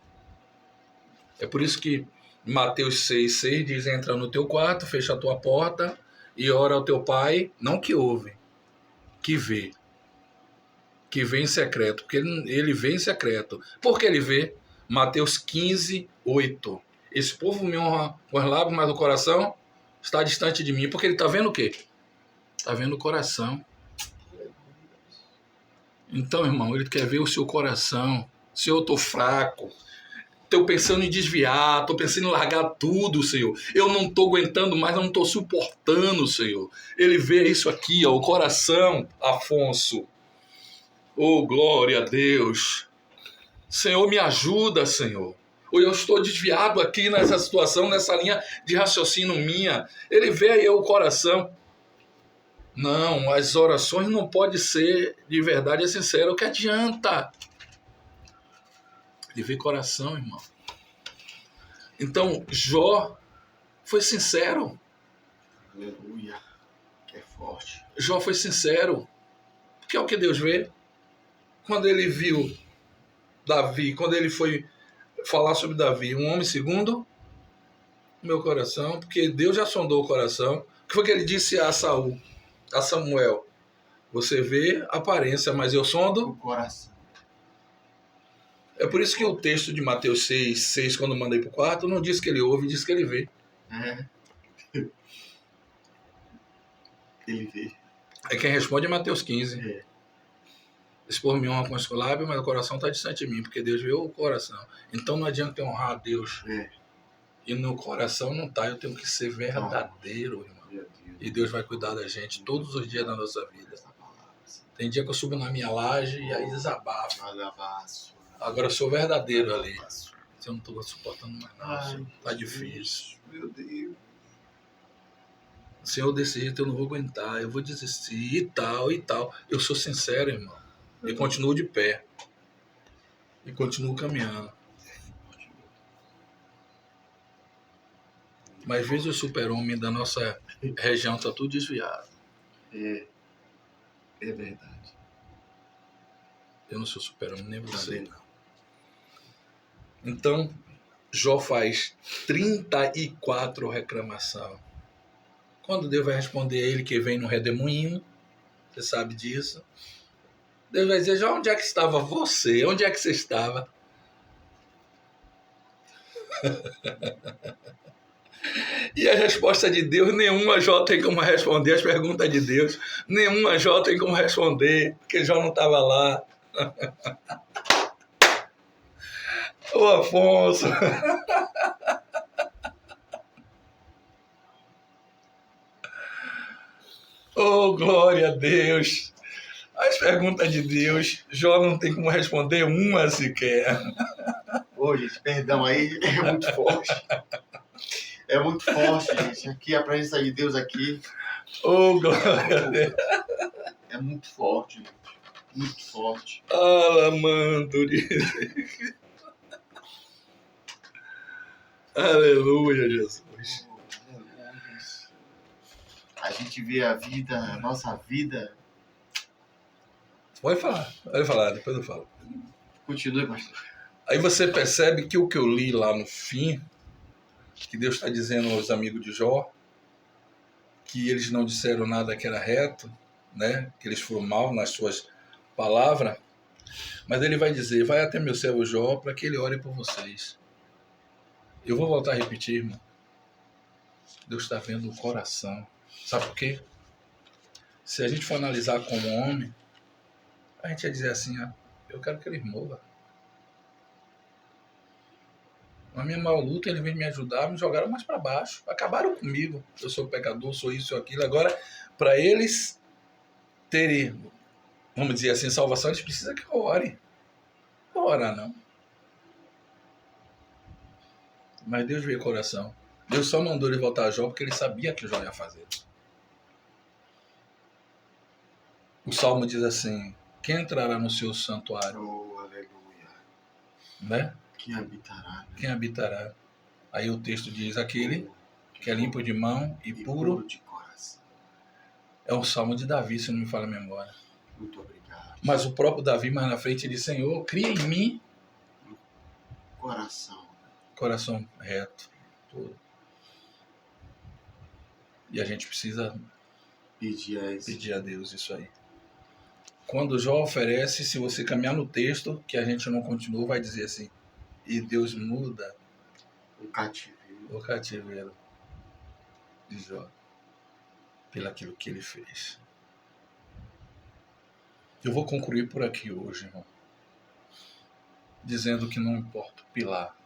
Speaker 2: É por isso que Mateus 6,6 diz: entra no teu quarto, fecha a tua porta e ora ao teu pai, não que ouve, que vê. Que vê em secreto. Porque ele vê em secreto. Por que ele vê? Mateus 15:8. Esse povo me honra com os lábios, mas o coração está distante de mim. Porque ele está vendo o quê? Está vendo o coração. Então, irmão, ele quer ver o seu coração. Se eu estou fraco, estou pensando em desviar, estou pensando em largar tudo, Senhor. Eu não estou aguentando mais, eu não estou suportando, Senhor. Ele vê isso aqui, ó, o coração, Afonso. Oh, glória a Deus. Senhor, me ajuda, Senhor. Ou eu estou desviado aqui nessa situação, nessa linha de raciocínio minha. Ele vê aí o coração. Não, as orações não podem ser de verdade e sincera. O que adianta? Ele vê coração, irmão. Então, Jó foi sincero.
Speaker 1: Aleluia. Que é forte.
Speaker 2: Jó foi sincero. Porque é o que Deus vê. quando ele viu Davi, quando ele foi falar sobre Davi, um homem segundo o meu coração, porque Deus já sondou o coração. O que foi que ele disse a Saul, a Samuel? Você vê a aparência, mas eu sondo
Speaker 1: O coração.
Speaker 2: É por isso que o texto de Mateus 6, quando eu mandei para o quarto, não diz que ele ouve, diz que ele vê.
Speaker 1: É. Ele vê.
Speaker 2: É quem responde é Mateus 15.
Speaker 1: É.
Speaker 2: Expor me honra com os lábios, mas o coração está distante de mim, porque Deus vê o coração. Então não adianta eu honrar a Deus.
Speaker 1: É.
Speaker 2: E no coração não está, eu tenho que ser verdadeiro, irmão.
Speaker 1: Meu Deus.
Speaker 2: E Deus vai cuidar da gente todos os dias da nossa vida. Tem dia que eu subo na minha laje e aí desabafo. Agora eu sou verdadeiro ali. Eu não estou suportando mais nada. Tá difícil.
Speaker 1: Meu Deus.
Speaker 2: Senhor, desse jeito eu não vou aguentar, eu vou desistir e tal, e tal. Eu sou sincero, irmão. E continuo de pé. E continuo caminhando. Mas veja o super-homem da nossa região, tá tudo desviado.
Speaker 1: É verdade.
Speaker 2: Eu não sou super-homem, nem você.
Speaker 1: Também não.
Speaker 2: Então, Jó faz 34 reclamações. Quando Deus vai responder a ele que vem no redemoinho, você sabe disso. Deus vai dizer, Jó, onde é que estava você? Onde é que você estava? E a resposta de Deus, nenhuma Jó tem como responder as perguntas de Deus. Nenhuma Jó tem como responder, porque Jó não estava lá. Ô Afonso. Oh, glória a Deus. As perguntas de Deus, Jó não tem como responder uma sequer.
Speaker 1: Ô, gente, perdão aí, é muito forte. É muito forte, gente. Aqui, a presença de Deus aqui.
Speaker 2: Oh, glória a Deus.
Speaker 1: É muito forte, gente. Muito forte.
Speaker 2: Alamanduri. Aleluia, Jesus.
Speaker 1: A gente vê a vida, a nossa vida.
Speaker 2: Pode falar, depois eu falo.
Speaker 1: Continue, pastor.
Speaker 2: Aí você percebe que o que eu li lá no fim, que Deus está dizendo aos amigos de Jó, que eles não disseram nada que era reto, né? Que eles foram mal nas suas palavras, mas ele vai dizer, vai até meu servo Jó para que ele ore por vocês. Eu vou voltar a repetir, irmão. Deus está vendo o coração. Sabe por quê? Se a gente for analisar como homem, a gente ia dizer assim, eu quero que ele morra. Na minha maior luta, ele veio me ajudar, me jogaram mais para baixo. Acabaram comigo. Eu sou pecador, sou isso, sou aquilo. Agora, para eles terem, vamos dizer assim, salvação, eles precisam que eu ore. Não vou orar, não. Mas Deus vê o coração. Deus só mandou ele voltar a Jó porque ele sabia que Jó ia fazer. O Salmo diz assim, quem entrará no seu santuário?
Speaker 1: Oh, aleluia.
Speaker 2: Né?
Speaker 1: Quem habitará? Né?
Speaker 2: Quem habitará? Aí o texto diz, aquele que é limpo de mão e puro
Speaker 1: de coração.
Speaker 2: É um salmo de Davi, se não me falha a memória.
Speaker 1: Muito obrigado.
Speaker 2: Mas o próprio Davi, mais na frente, diz, Senhor, cria em mim coração reto. Tudo. E a gente precisa pedir a Deus isso aí. Quando Jó oferece, se você caminhar no texto, que a gente não continua, vai dizer assim, e Deus muda
Speaker 1: o cativeiro
Speaker 2: de Jó pelaquilo que ele fez. Eu vou concluir por aqui hoje, irmão, dizendo que não importa o pilar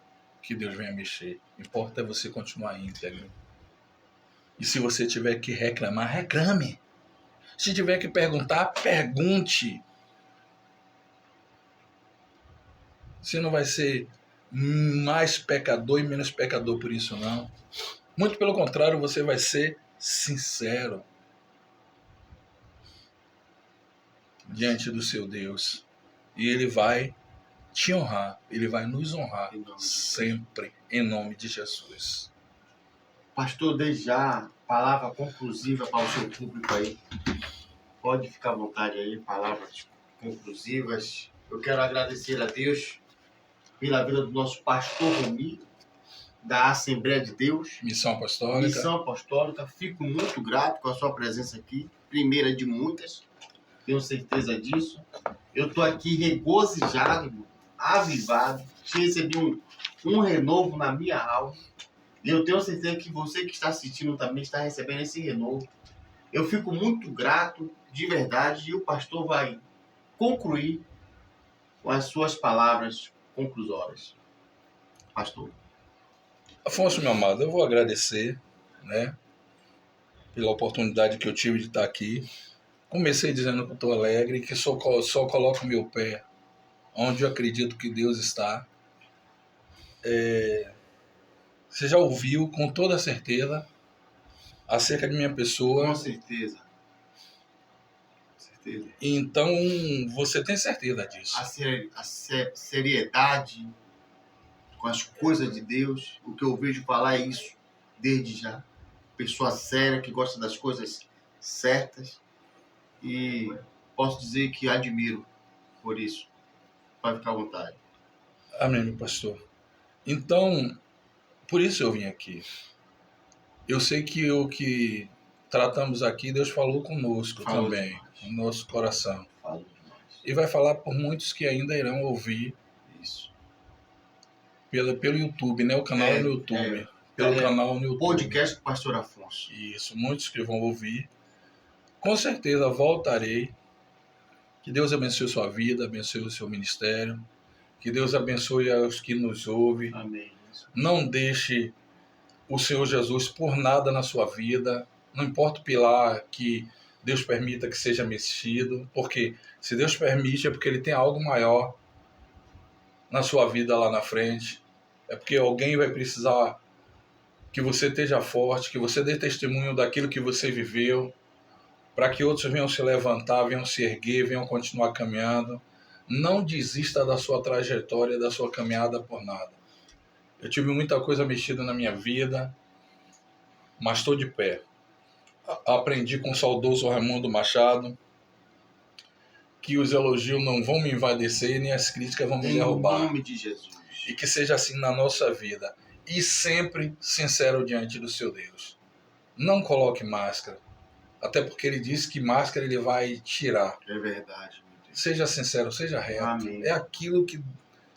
Speaker 2: que Deus venha mexer, importa é você continuar íntegro. E se você tiver que reclamar, reclame. Se tiver que perguntar, pergunte. Você não vai ser mais pecador e menos pecador por isso, não. Muito pelo contrário, você vai ser sincero diante do seu Deus. E Ele vai te honrar, Ele vai nos honrar sempre, em nome de Jesus.
Speaker 1: Pastor, desde já, palavra conclusiva para o seu público aí. Pode ficar à vontade aí, palavras conclusivas. Eu quero agradecer a Deus pela vida do nosso pastor Romi, da Assembleia de Deus.
Speaker 2: Missão Apostólica.
Speaker 1: Missão Apostólica. Fico muito grato com a sua presença aqui. Primeira de muitas. Tenho certeza disso. Eu estou aqui regozijado, avivado. Recebi um renovo na minha alma. E eu tenho certeza que você que está assistindo também está recebendo esse renovo. Eu fico muito grato, de verdade, e o pastor vai concluir com as suas palavras conclusórias. Pastor.
Speaker 2: Afonso, meu amado, eu vou agradecer, né, pela oportunidade que eu tive de estar aqui. Comecei dizendo que eu estou alegre, que só coloco meu pé onde eu acredito que Deus está. Você já ouviu com toda certeza acerca de minha pessoa.
Speaker 1: Com certeza. Certeza.
Speaker 2: Então, você tem certeza disso.
Speaker 1: A seriedade com as coisas de Deus, o que eu vejo falar é isso, desde já. Pessoa séria, que gosta das coisas certas. E posso dizer que admiro por isso. Pode ficar à vontade.
Speaker 2: Amém, meu pastor. Então, por isso eu vim aqui. Eu sei que o que tratamos aqui, Deus falou conosco também, no nosso coração. E vai falar por muitos que ainda irão ouvir
Speaker 1: isso.
Speaker 2: Pelo YouTube, né? O canal no YouTube. Canal no YouTube.
Speaker 1: Podcast com o pastor Afonso.
Speaker 2: Isso, muitos que vão ouvir. Com certeza voltarei. Que Deus abençoe sua vida, abençoe o seu ministério. Que Deus abençoe aos que nos ouvem.
Speaker 1: Amém.
Speaker 2: Não deixe o Senhor Jesus por nada na sua vida. Não importa o pilar que Deus permita que seja mexido. Porque se Deus permite é porque Ele tem algo maior na sua vida lá na frente. É porque alguém vai precisar que você esteja forte, que você dê testemunho daquilo que você viveu, para que outros venham se levantar, venham se erguer, venham continuar caminhando. Não desista da sua trajetória, da sua caminhada por nada. Eu tive muita coisa mexida na minha vida, mas estou de pé. Aprendi com o saudoso Raimundo Machado que os elogios não vão me envaidecer, nem as críticas vão me derrubar.
Speaker 1: Em nome de Jesus.
Speaker 2: E que seja assim na nossa vida. E sempre sincero diante do seu Deus. Não coloque máscara. Até porque ele disse que máscara ele vai tirar.
Speaker 1: É verdade.
Speaker 2: Seja sincero, seja reto.
Speaker 1: Amém.
Speaker 2: É aquilo que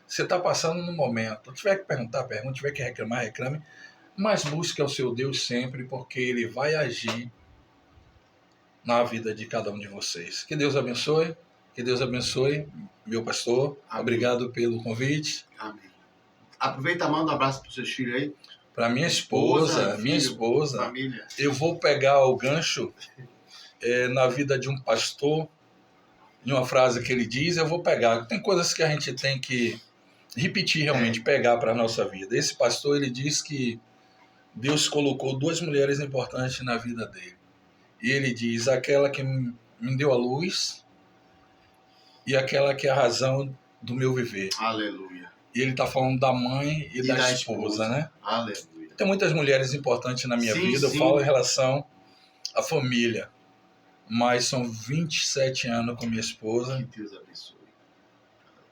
Speaker 2: você está passando no momento. Se tiver que perguntar, pergunte. Se tiver que reclamar, reclame. Mas busque ao seu Deus sempre, porque ele vai agir na vida de cada um de vocês. Que Deus abençoe. Que Deus abençoe, meu pastor.
Speaker 1: Amém.
Speaker 2: Obrigado pelo convite.
Speaker 1: Amém. Aproveita e manda um abraço para os seus filhos aí.
Speaker 2: Para minha esposa,
Speaker 1: família.
Speaker 2: Eu vou pegar o gancho na vida de um pastor, em uma frase que ele diz, eu vou pegar. Tem coisas que a gente tem que repetir realmente, pegar para a nossa vida. Esse pastor, ele diz que Deus colocou duas mulheres importantes na vida dele. E ele diz, aquela que me deu a luz e aquela que é a razão do meu viver.
Speaker 1: Aleluia.
Speaker 2: E ele está falando da mãe e da esposa, né?
Speaker 1: Aleluia.
Speaker 2: Tem muitas mulheres importantes na minha vida, eu falo em relação à família. Mas são 27 anos com minha esposa.
Speaker 1: Que Deus abençoe.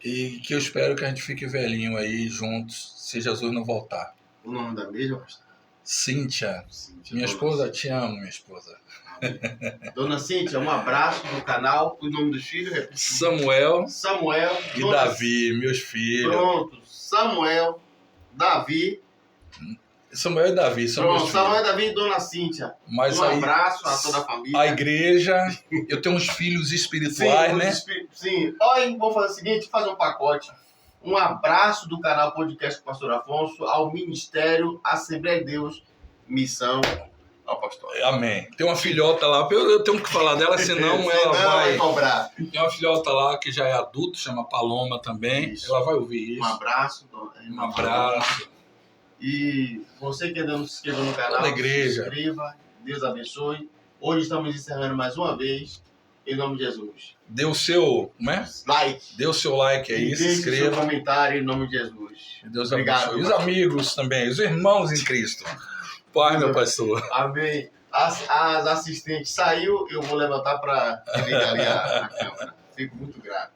Speaker 2: E que eu espero que a gente fique velhinho aí juntos, se Jesus não voltar.
Speaker 1: O nome da mesma, pastor?
Speaker 2: Cíntia. Minha esposa, te amo, minha esposa.
Speaker 1: Amém. Dona Cíntia, um abraço no canal. O nome dos filhos?
Speaker 2: Samuel e
Speaker 1: Dona
Speaker 2: Davi, meus filhos.
Speaker 1: Pronto, Samuel, Davi.
Speaker 2: Samuel e Davi são meus filhos.
Speaker 1: Samuel, Davi e Dona Cíntia.
Speaker 2: Mas
Speaker 1: um abraço a toda a família.
Speaker 2: A igreja, eu tenho uns filhos espirituais, né?
Speaker 1: Sim. Olha, vou fazer o seguinte, fazer um pacote. Um abraço do canal Podcast com o Pastor Afonso ao Ministério Assembleia de Deus, Missão Apostólica.
Speaker 2: Amém. Tem uma filhota lá, eu tenho que falar dela, senão ela vai
Speaker 1: cobrar.
Speaker 2: Tem uma filhota lá que já é adulta, chama Paloma também. Isso. Ela vai ouvir isso.
Speaker 1: Um abraço.
Speaker 2: Um abraço.
Speaker 1: E você que ainda não se inscreveu no canal,
Speaker 2: da igreja.
Speaker 1: Se inscreva. Deus abençoe. Hoje estamos encerrando mais uma vez. Em nome de Jesus.
Speaker 2: Dê o seu
Speaker 1: like.
Speaker 2: Dê o seu like aí, se inscreva.
Speaker 1: Deixe seu comentário em nome de Jesus.
Speaker 2: Deus abençoe. E os amigos também, os irmãos em Cristo. Pai, meu pastor.
Speaker 1: Amém. As assistentes saiu, eu vou levantar para ligar ali a câmera. fico muito grato.